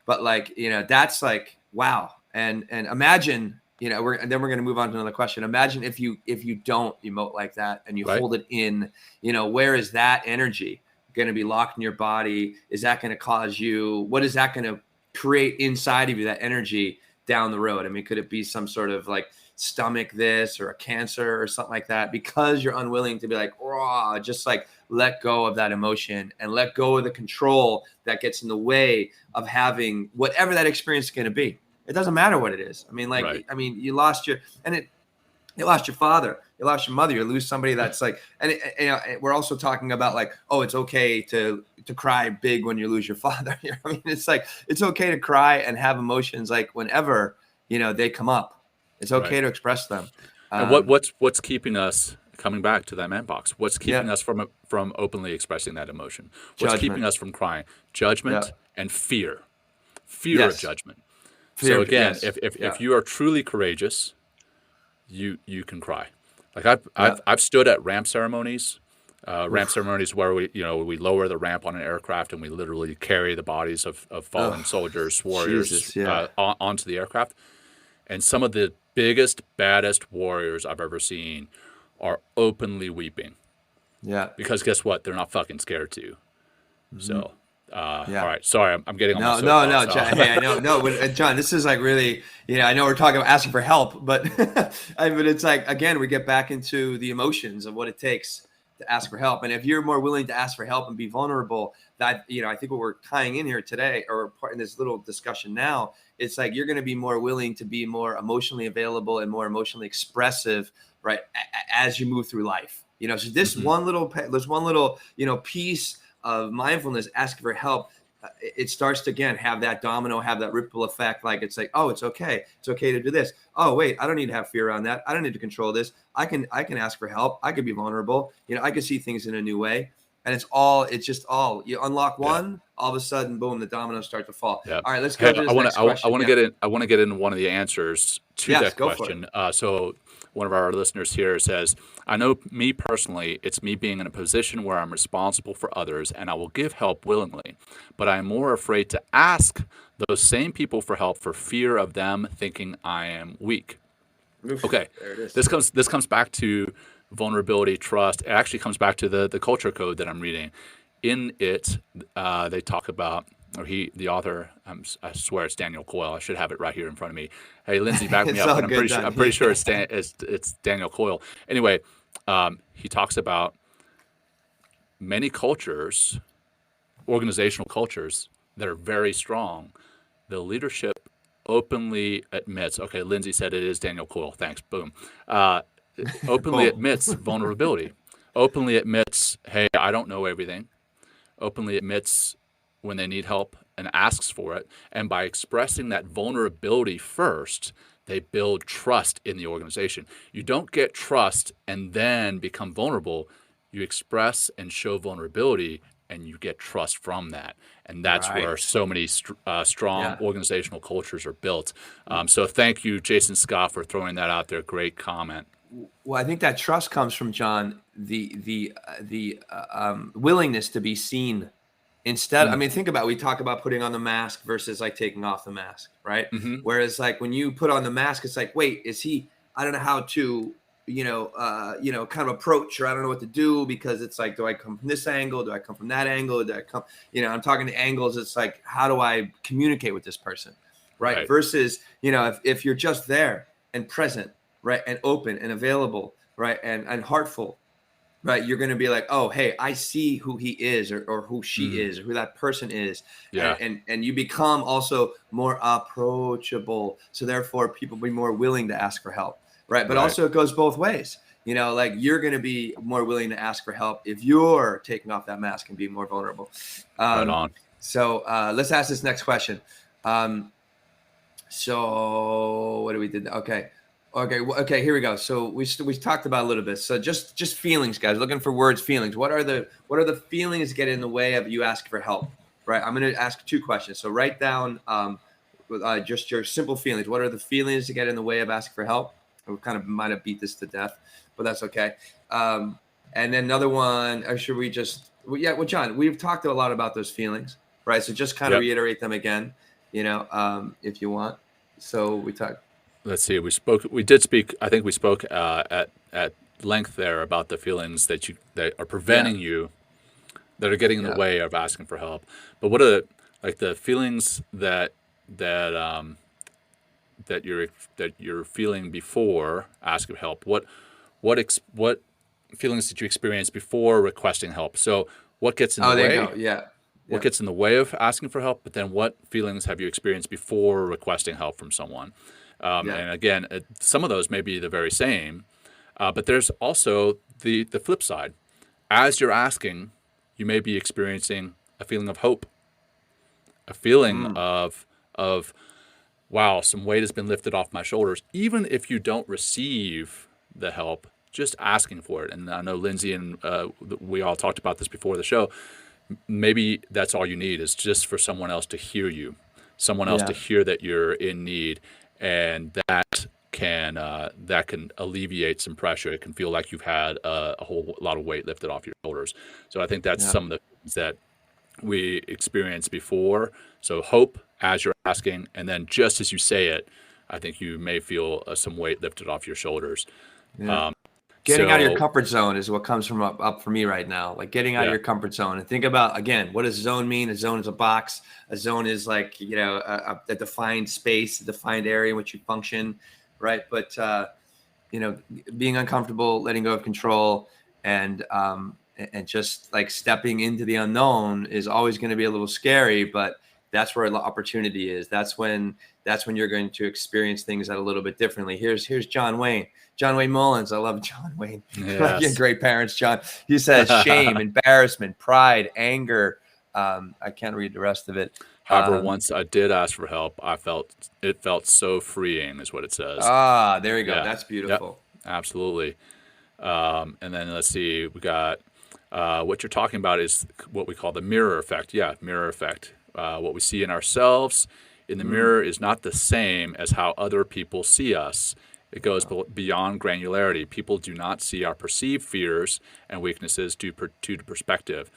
But like that's like wow. And imagine we're going to move on to another question. Imagine if you don't emote like that and you hold it in. Where is that energy going to be locked in your body? Is that going to cause you? What is that going to create inside of you? That energy down the road. I mean, could it be some sort of like stomach this or a cancer or something like that, because you're unwilling to be like, raw, just like let go of that emotion and let go of the control that gets in the way of having whatever that experience is going to be. It doesn't matter what it is. I mean, like, you lost you lost your father, you lost your mother, you lose somebody that's like, and we're also talking about like, oh, it's okay to cry big when you lose your father. I mean, it's like, it's okay to cry and have emotions like whenever, they come up. It's okay to express them. And what's keeping us coming back to that ManBox? What's keeping us from openly expressing that emotion? What's keeping us from crying? Judgment and fear. Fear of judgment. So again, if you are truly courageous, you can cry. Like I've stood at ramp ceremonies. Ramp ceremonies where we lower the ramp on an aircraft and we literally carry the bodies of fallen soldiers, warriors onto the aircraft. And some of the biggest, baddest warriors I've ever seen are openly weeping. Yeah. Because guess what? They're not fucking scared to. Mm-hmm. So, all right. Sorry, I'm getting on my soapbox. No, John. Hey, I know. No, but John, this is like really, I know we're talking about asking for help, but but it's like, again, we get back into the emotions of what it takes to ask for help. And if you're more willing to ask for help and be vulnerable, that, I think what we're tying in here today, or part in this little discussion now, it's like you're going to be more willing to be more emotionally available and more emotionally expressive, right, as you move through life. So this one little piece of mindfulness, asking for help, it starts to, again, have that domino, have that ripple effect. Like, it's like, oh, it's okay. It's okay to do this. Oh, wait, I don't need to have fear around that. I don't need to control this. I can ask for help. I can be vulnerable. I can see things in a new way. And it's just all you unlock one, all of a sudden, boom, the dominoes start to fall. Yeah. All right, let's go to this next question. I want to get into one of the answers to that question. So one of our listeners here says, I know me personally, it's me being in a position where I'm responsible for others and I will give help willingly, but I'm more afraid to ask those same people for help for fear of them thinking I am weak. Oof, okay, there it is. This comes back to vulnerability, trust. It actually comes back to the culture code that I'm reading. In it, they talk about, the author, I swear it's Daniel Coyle. I should have it right here in front of me. Hey, Lindsay, back me up. I'm pretty sure it's Daniel Coyle. Anyway, he talks about many cultures, organizational cultures that are very strong. The leadership openly admits, okay, Lindsay said it is Daniel Coyle. Thanks. Boom. Openly admits vulnerability. Openly admits, hey, I don't know everything. Openly admits when they need help and asks for it. And by expressing that vulnerability first, they build trust in the organization. You don't get trust and then become vulnerable. You express and show vulnerability, and you get trust from that. And that's where so many strong organizational cultures are built. So thank you, Jason Scott, for throwing that out there. Great comment. Well, I think that trust comes from, John, the willingness to be seen. Instead, I mean, think about, we talk about putting on the mask versus like taking off the mask, right? Mm-hmm. Whereas like when you put on the mask, it's like, wait, is he? I don't know how to, kind of approach, or I don't know what to do, because it's like, do I come from this angle? Do I come from that angle? Do I come? I'm talking to angles. It's like, how do I communicate with this person, right? Versus, if you're just there and present, right, and open and available, right, and heartful. Right, you're going to be like, oh, hey, I see who he is, or who she is, or who that person is, and you become also more approachable. So therefore, people be more willing to ask for help, right? But also, it goes both ways. Like you're going to be more willing to ask for help if you're taking off that mask and being more vulnerable. Right on. So let's ask this next question. So what do we did? Okay, here we go. So we talked about a little bit. So just feelings, guys. Looking for words, feelings. What are the feelings that get in the way of you asking for help? Right. I'm going to ask 2 questions. So write down just your simple feelings. What are the feelings that get in the way of asking for help? We kind of might have beat this to death, but that's okay. And then another one. Or should we just? Well, John, we've talked a lot about those feelings, right? So just kind of reiterate them again, if you want. So we talked. Let's see. We did speak. I think we spoke at length there about the feelings that are preventing you, that are getting in the way of asking for help. But what are the feelings that you're feeling before asking for help? What feelings did you experience before requesting help? So what gets in the way? There you go. Yeah. What gets in the way of asking for help? But then what feelings have you experienced before requesting help from someone? And again, some of those may be the very same, but there's also the flip side. As you're asking, you may be experiencing a feeling of hope, a feeling of wow, some weight has been lifted off my shoulders. Even if you don't receive the help, just asking for it. And I know Lindsay and we all talked about this before the show. Maybe that's all you need, is just for someone else to hear you, someone else to hear that you're in need. And that can alleviate some pressure. It can feel like you've had a whole lot of weight lifted off your shoulders. So I think that's some of the things that we experienced before. So hope as you're asking, and then just as you say it, I think you may feel some weight lifted off your shoulders. Yeah. Getting out of your comfort zone is what comes from up for me right now. Like getting out of your comfort zone, and think about, again, what does zone mean? A zone is a box. A zone is like, a defined space, a defined area in which you function, right? But being uncomfortable, letting go of control, and just like stepping into the unknown is always going to be a little scary, but that's where the opportunity is. That's when you're going to experience things a little bit differently. Here's John Wayne Mullins. I love John Wayne. Yes. Great parents, John. He says shame, embarrassment, pride, anger. I can't read the rest of it. However, once I did ask for help, it felt so freeing, is what it says. There you go. Yeah. That's beautiful. Yep, absolutely. And then let's see, we got what you're talking about is what we call the mirror effect. Yeah, mirror effect. What we see in ourselves in the mirror is not the same as how other people see us. It goes beyond granularity. People do not see our perceived fears and weaknesses due to perspective.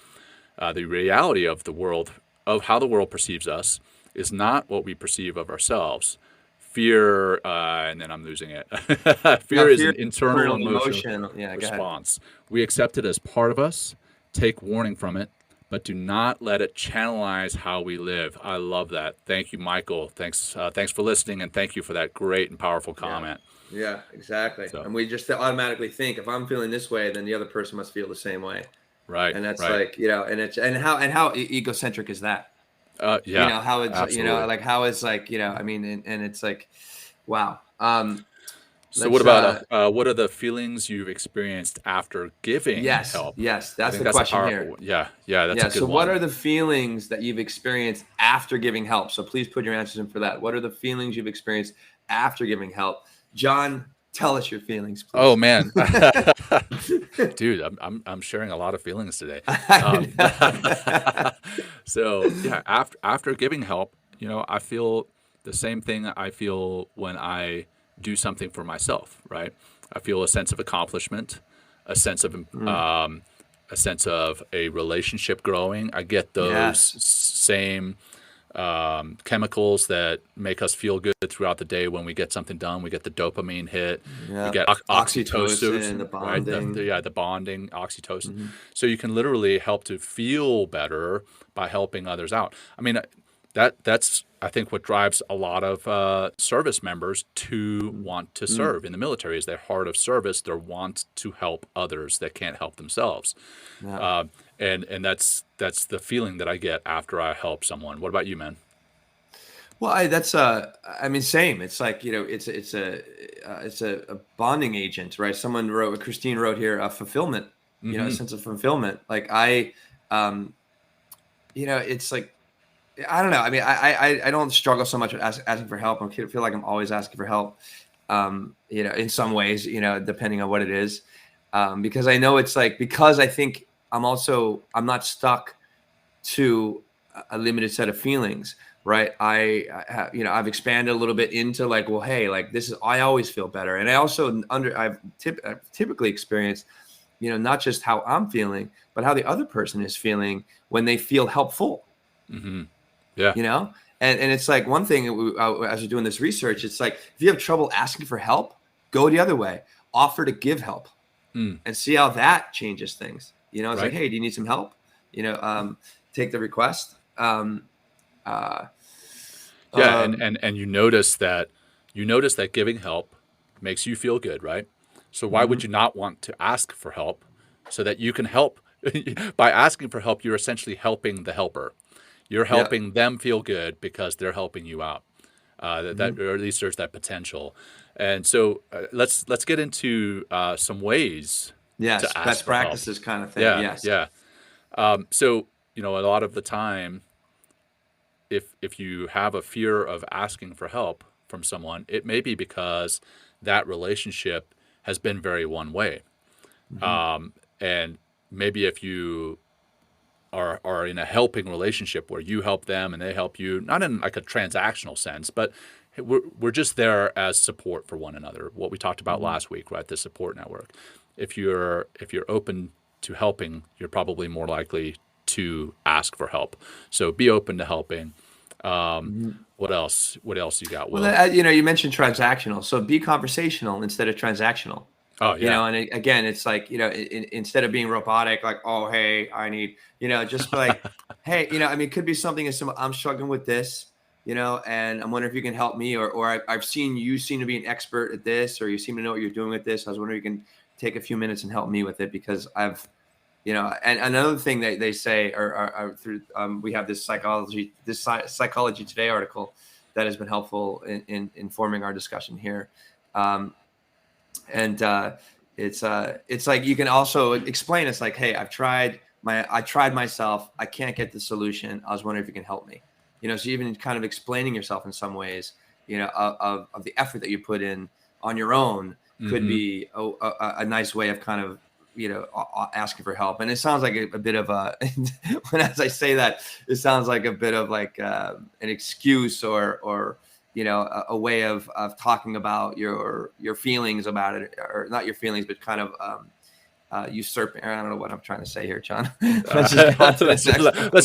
The reality of the world, of how the world perceives us, is not what we perceive of ourselves. Fear, and then I'm losing it. Fear is an internal emotional response. We accept it as part of us, take warning from it, but do not let it channelize how we live. I love that. Thank you, Michael. Thanks for listening, and thank you for that great and powerful comment. Yeah, exactly. So, and we just automatically think, if I'm feeling this way, then the other person must feel the same way. Right. And that's like, and how egocentric is that? Yeah. How it's, absolutely. how it's like, I mean, and it's like, wow. So what about what are the feelings you've experienced after giving help? Yes, that's the question here. Yeah, that's a good one. So what are the feelings that you've experienced after giving help? So please put your answers in for that. What are the feelings you've experienced after giving help? John, tell us your feelings, please. Oh man, dude, I'm sharing a lot of feelings today. So yeah, after giving help, I feel the same thing I feel when I do something for myself, right? I feel a sense of accomplishment, a sense of a relationship growing. I get those Yes. same chemicals that make us feel good throughout the day when we get something done. We get the dopamine hit. We Yeah. get Oxytocin, the right? bonding. The bonding, oxytocin. So you can literally help to feel better by helping others out. I mean, that's I think what drives a lot of service members to want to serve in the military is their heart of service, their want to help others that can't help themselves. Yeah. And that's the feeling that I get after I help someone. What about you, man? Well, I mean, same. It's like, it's a bonding agent, right? Christine wrote here, fulfillment, a sense of fulfillment. Like it's like, I don't know. I mean, I don't struggle so much with asking for help. I feel like I'm always asking for help, in some ways, depending on what it is. Because I know it's like, because I think I'm not stuck to a limited set of feelings, right? I've expanded a little bit into like, well, hey, like I always feel better. And I also I've typically experienced, not just how I'm feeling, but how the other person is feeling when they feel helpful. Mm-hmm. Yeah. And it's like one thing as we're doing this research, it's like, if you have trouble asking for help, go the other way, offer to give help and see how that changes things. It's Right. like, hey, do you need some help? Take the request. And you notice that giving help makes you feel good, right? So why would you not want to ask for help so that you can help? By asking for help, you're essentially helping the helper. You're helping them feel good because they're helping you out. That or at least there's that potential. And so let's get into some ways to ask best for help. practices kind of thing. Yeah, yeah. So a lot of the time, if you have a fear of asking for help from someone, it may be because that relationship has been very one way. And maybe if you are in a helping relationship where you help them and they help you, not in like a transactional sense, but we're just there as support for one another. What we talked about last week, right? The support network. If you're open to helping, you're probably more likely to ask for help. So be open to helping. What else? What else you got, Will? Well, you mentioned transactional, so be conversational instead of transactional. Oh, yeah. And again, it's like, instead of being robotic, like, oh, hey, I need, just be like, hey, I mean, it could be something as simple, I'm struggling with this, and I'm wondering if you can help me, or I've seen you seem to be an expert at this, or you seem to know what you're doing with this. I was wondering if you can take a few minutes and help me with it, because I've, and another thing that they say, or through, we have this Psychology Today article that has been helpful in informing our discussion here. And it's like, you can also explain, it's like, hey, I tried myself. I can't get the solution. I was wondering if you can help me. So even kind of explaining yourself in some ways, of the effort that you put in on your own could be a nice way of kind of, asking for help. And it sounds like a bit of as I say that, it sounds like a bit of like an excuse or a way of talking about your feelings about it, or not your feelings, but kind of usurping. I don't know what I'm trying to say here, John. Let's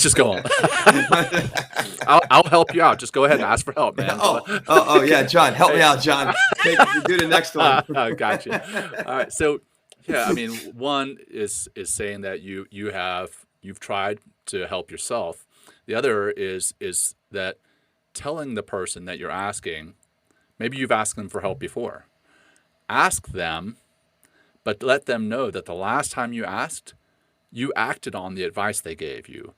just go on. I'll help you out. Just go ahead and ask for help, man. Oh yeah, John, help me out, John. Do the next one. Gotcha. All right. So yeah, I mean, one is saying that you've tried to help yourself. The other is that telling the person that you're asking, maybe you've asked them for help before. Ask them, but let them know that the last time you asked, you acted on the advice they gave you.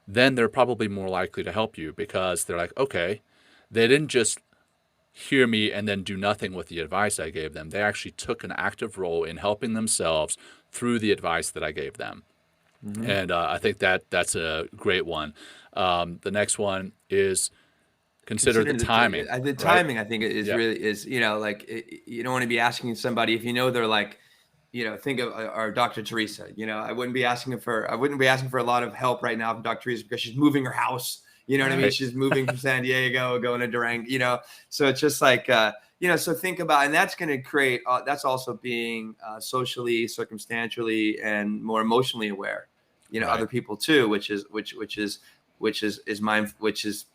Then they're probably more likely to help you, because they're like, okay, they didn't just hear me and then do nothing with the advice I gave them. They actually took an active role in helping themselves through the advice that I gave them. And I think that's a great one. The next one is consider the timing. The timing, I think, is really like, you don't want to be asking somebody if they're like, think of our Dr. Teresa. I wouldn't be asking for a lot of help right now from Dr. Teresa, because she's moving her house, You know what I mean? Right. She's moving from San Diego, going to Durango, you know? So it's just like, you know, so think about, and that's going to create, that's also being socially, circumstantially, and more emotionally aware, you know, Right. other people too, which is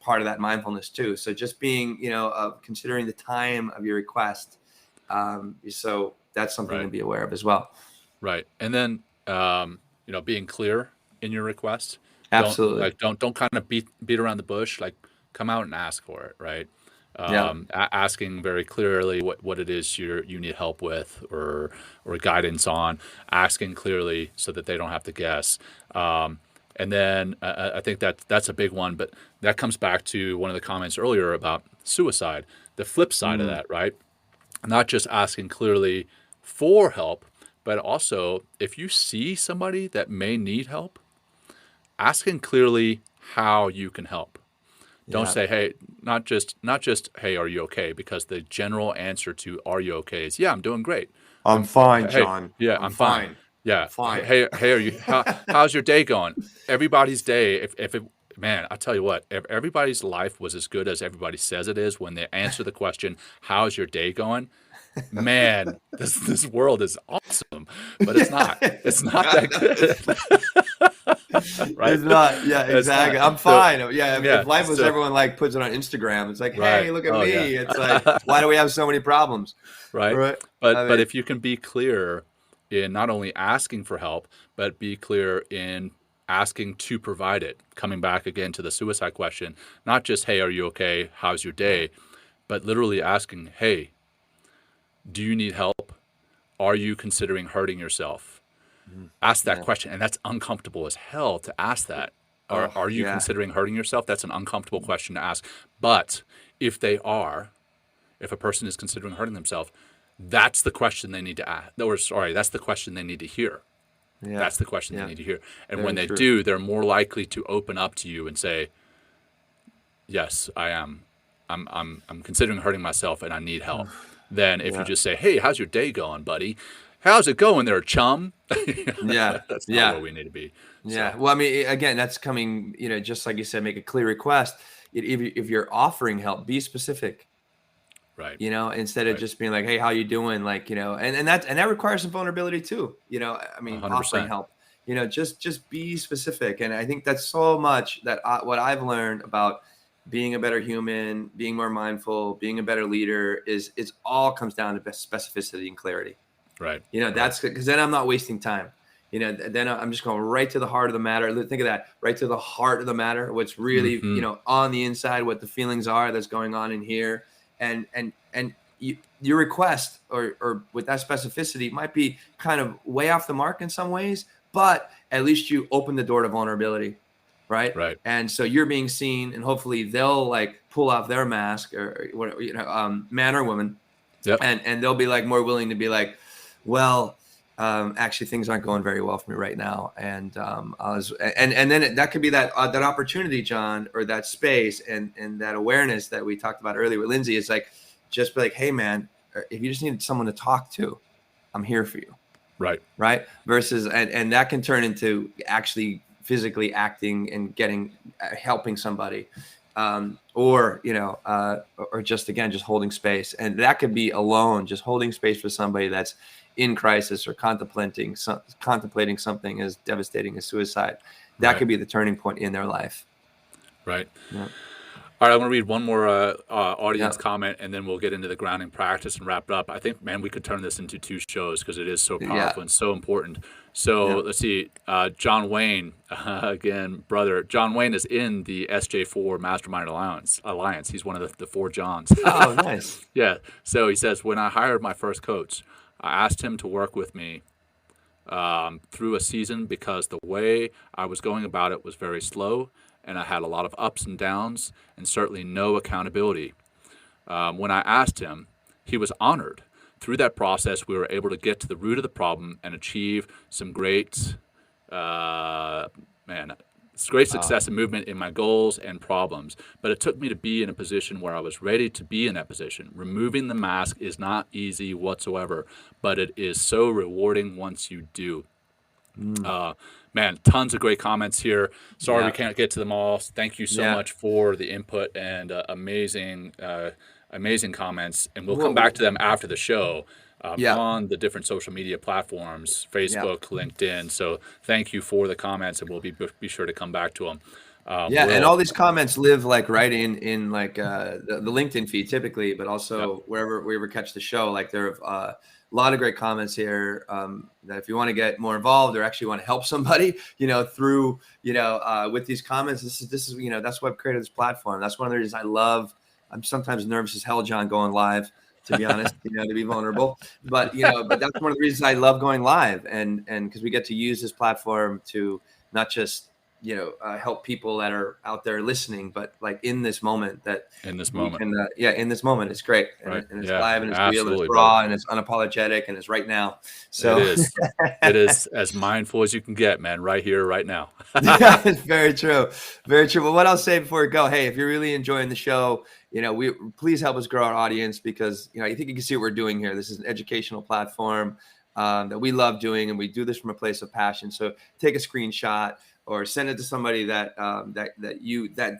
part of that mindfulness too. So just being, you know, considering the time of your request. So that's something to Right. be aware of as well. Right. And then, you know, being clear in your request. Absolutely. Don't kind of beat around the bush. Like, come out and ask for it. Right. Yeah. Asking very clearly what it is you need help with or guidance on. Asking clearly so that they don't have to guess. And then I think that's a big one. But that comes back to one of the comments earlier about suicide. The flip side of that, right? Not just asking clearly for help, but also if you see somebody that may need help, asking clearly how you can help. Don't say, hey, not just, hey, are you okay? Because the general answer to are you okay is, yeah, I'm doing great. I'm fine, Hey, John. yeah, I'm fine. Yeah. Fine. Hey, are you, how's your day going? Everybody's day, if it, man, I tell you what, if everybody's life was as good as everybody says it is when they answer the question, how's your day going? Man, this world is awesome, but it's not. It's not that good. Right? It's not. Yeah, It's exactly. not. I'm fine. Yeah. Yeah. If life was So, everyone like puts it on Instagram, it's like, right. hey, look at Oh, me. yeah. It's like, why do we have so many problems? Right. Right. But if you can be clear in not only asking for help, but be clear in asking to provide it. Coming back again to the suicide question, not just, hey, are you okay? How's your day? But literally asking, hey, do you need help? Are you considering hurting yourself? Ask that question. And that's uncomfortable as hell to ask that. Are you considering hurting yourself? That's an uncomfortable question to ask. But if a person is considering hurting themselves, that's the question they need to ask. That's the question they need to hear. Yeah. That's the question they need to hear. And Very when they true. do, they're more likely to open up to you and say, yes, I am. I'm considering hurting myself and I need help. Than if you just say, hey, how's your day going, buddy? How's it going there, chum? That's not where we need to be. Yeah. So, Well, I mean, again, that's coming, you know, just like you said, make a clear request. If you're offering help, be specific. right. You know, instead of just being like, hey, how you doing? Like, you know, and that requires some vulnerability too. You know, I mean, 100%. offering help, you know, just be specific. And I think that's so much that what I've learned about being a better human, being more mindful, being a better leader is all comes down to specificity and clarity. Right. You know, that's because then I'm not wasting time. You know, then I'm just going right to the heart of the matter. Think of that, right to the heart of the matter. What's really, you know, on the inside, what the feelings are that's going on in here, and your request or with that specificity might be kind of way off the mark in some ways, but at least you open the door to vulnerability, right? Right. And so you're being seen, and hopefully they'll like pull off their mask or whatever, you know, man or woman, and they'll be like more willing to be like, well, actually things aren't going very well for me right now. And then that could be that opportunity, John, or that space and that awareness that we talked about earlier with Lindsay. It's like, just be like, hey man, if you just need someone to talk to, I'm here for you. Right. Right. Versus, and that can turn into actually physically acting and helping somebody. Or, you know, or just holding space. And that could be alone, just holding space for somebody that's in crisis or contemplating something as devastating as suicide. That could be the turning point in their life. Right. Yeah. All right, I'm going to read one more audience comment, and then we'll get into the grounding practice and wrap it up. I think, man, we could turn this into 2 shows because it is so powerful and so important. So let's see. John Wayne, again, brother. John Wayne is in the SJ4 Mastermind Alliance. He's one of the 4 Johns. Oh, nice. Yeah. So he says, when I hired my first coach, I asked him to work with me through a season because the way I was going about it was very slow, and I had a lot of ups and downs and certainly no accountability. When I asked him, he was honored. Through that process, we were able to get to the root of the problem and achieve some great success and movement in my goals and problems. But it took me to be in a position where I was ready to be in that position. Removing the mask is not easy whatsoever, but it is so rewarding once you do. Man, tons of great comments here. Sorry Yeah. we can't get to them all. Thank you so Yeah. much for the input and amazing comments. And we'll come Well, back to them after the show yeah. on the different social media platforms, Yeah. Facebook, LinkedIn. So thank you for the comments, and we'll be sure to come back to them. Yeah, and Will, all these comments live like right in like the LinkedIn feed typically, but also wherever we ever catch the show. Like there are a lot of great comments here that if you want to get more involved or actually want to help somebody, through with these comments, this is that's why I've created this platform. That's one of the reasons I love. I'm sometimes nervous as hell, John, going live. To be honest, to be vulnerable, but that's one of the reasons I love going live, and because we get to use this platform to not just help people that are out there listening, but like in this moment that in this we moment. can, in this moment, it's great. And, Right. and it's Yeah, live and it's real and absolutely, it's raw brother. and it's unapologetic and it's right now. So It is. It is as mindful as you can get, man, right here, right now. it's very true. Very true. But what I'll say before we go, hey, if you're really enjoying the show, we please help us grow our audience because, I think you can see what we're doing here. This is an educational platform that we love doing, and we do this from a place of passion. So take a screenshot or send it to somebody that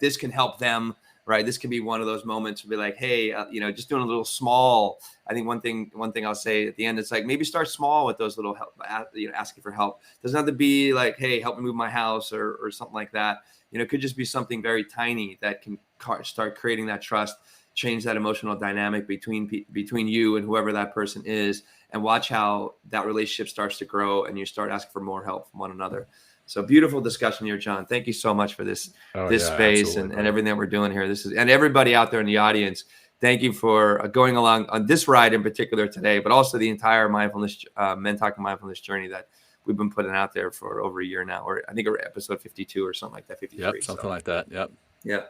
this can help them, right? This can be one of those moments to be like, hey, just doing a little small. I think one thing I'll say at the end, it's like maybe start small with those little help, asking for help. Doesn't have to be like, hey, help me move my house or something like that. It could just be something very tiny that can start creating that trust, change that emotional dynamic between you and whoever that person is, and watch how that relationship starts to grow and you start asking for more help from one another. So beautiful discussion here, John. Thank you so much for this space and everything that we're doing here. And everybody out there in the audience, thank you for going along on this ride in particular today, but also the entire mindfulness, Men Talking Mindfulness journey that we've been putting out there for over a year now, or I think we're episode 52 or something like that. 53. Yep, something like that. Yep. Yeah.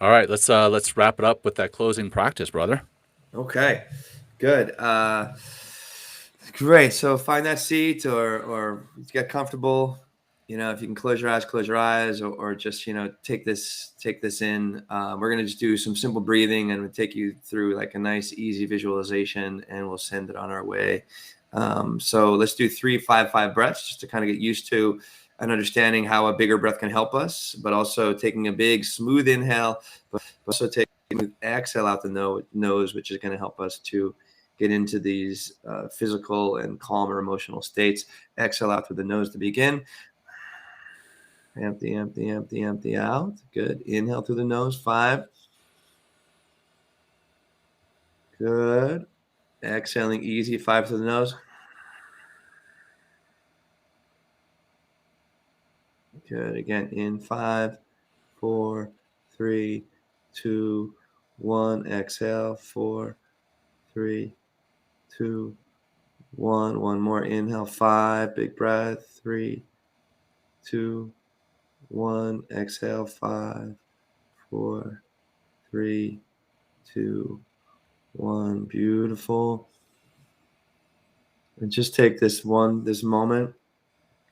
All right, let's wrap it up with that closing practice, brother. Okay, good. Great. So find that seat or get comfortable. If you can close your eyes, or just, take this in. We're going to just do some simple breathing and we'll take you through like a nice, easy visualization and we'll send it on our way. So let's do 3, 5, 5 breaths just to kind of get used to and understanding how a bigger breath can help us, but also taking a big smooth inhale, but also taking an exhale out the nose, which is going to help us to get into these physical and calmer emotional states. Exhale out through the nose to begin. Empty out. Good. Inhale through the nose. 5. Good. Exhaling easy. 5 through the nose. Good. Again, in 5, 4, 3, 2, 1. Exhale. 4, 3, 2, 1. One more. Inhale. 5. Big breath. 3, 2, 1. Exhale. 5, 4, 3, 2, 1. Beautiful. And just take this moment.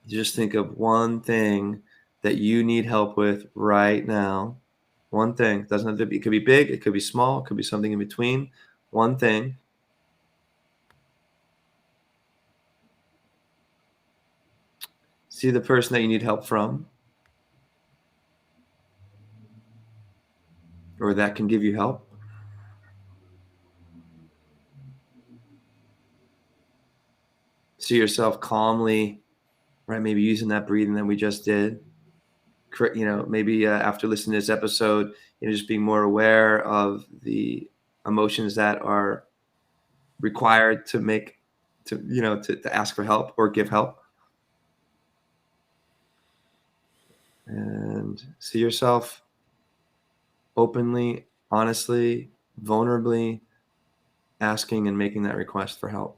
Just think of one thing that you need help with right now. One thing. Doesn't have to be, it could be big, it could be small, it could be something in between. One thing. See the person that you need help from, or that can give you help. See yourself calmly, right? Maybe using that breathing that we just did. Maybe after listening to this episode, just being more aware of the emotions that are required to ask for help or give help. And see yourself openly, honestly, vulnerably asking and making that request for help.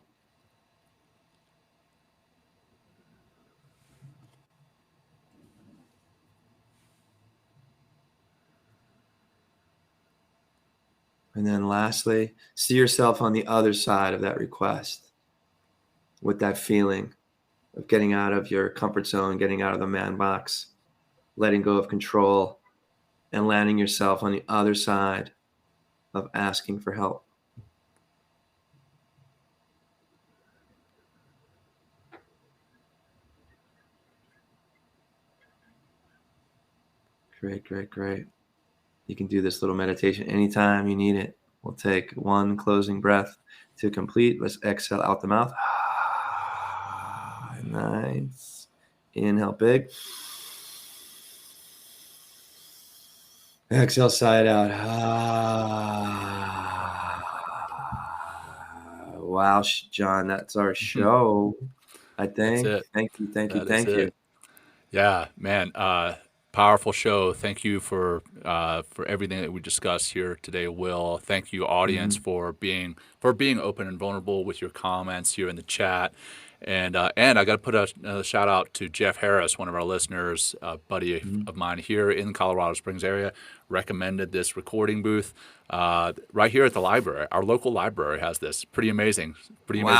And then lastly, see yourself on the other side of that request with that feeling of getting out of your comfort zone, getting out of the ManBox, letting go of control, and landing yourself on the other side of asking for help. Great, great, great. You can do this little meditation anytime you need it. We'll take one closing breath to complete. Let's exhale out the mouth. Nice. Inhale big. Exhale side out. Wow, John, that's our show. I think. That's it. Thank you. That is You. it. Yeah, man. Powerful show. Thank you for everything that we discussed here today, Will. Thank you, audience, for being open and vulnerable with your comments here in the chat. And I got to put a shout out to Jeff Harris, one of our listeners, a buddy of mine here in the Colorado Springs area, recommended this recording booth right here at the library. Our local library has this. Pretty amazing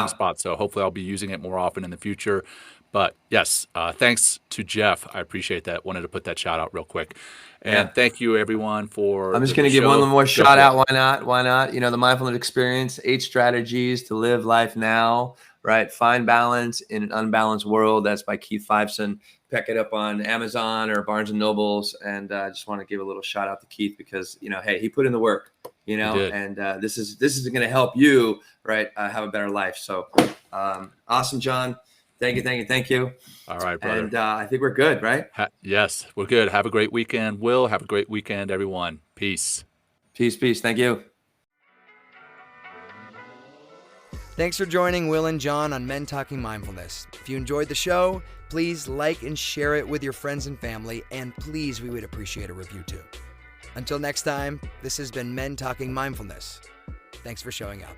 spot. So hopefully I'll be using it more often in the future. But yes, thanks to Jeff. I appreciate that. Wanted to put that shout out real quick. And thank you, everyone, for. I'm just going to give one more shout out. Why not? The mindfulness experience, 8 strategies to live life now, right? Find balance in an unbalanced world. That's by Keith Fiveson. Pick it up on Amazon or Barnes and Nobles. And I just want to give a little shout out to Keith because, hey, he put in the work, and this is going to help you, right, have a better life. So awesome, John. Thank you. All right, brother. And I think we're good, right? Yes, we're good. Have a great weekend, Will. Have a great weekend, everyone. Peace. Peace. Thank you. Thanks for joining Will and John on Men Talking Mindfulness. If you enjoyed the show, please like and share it with your friends and family, and please, we would appreciate a review too. Until next time, this has been Men Talking Mindfulness. Thanks for showing up.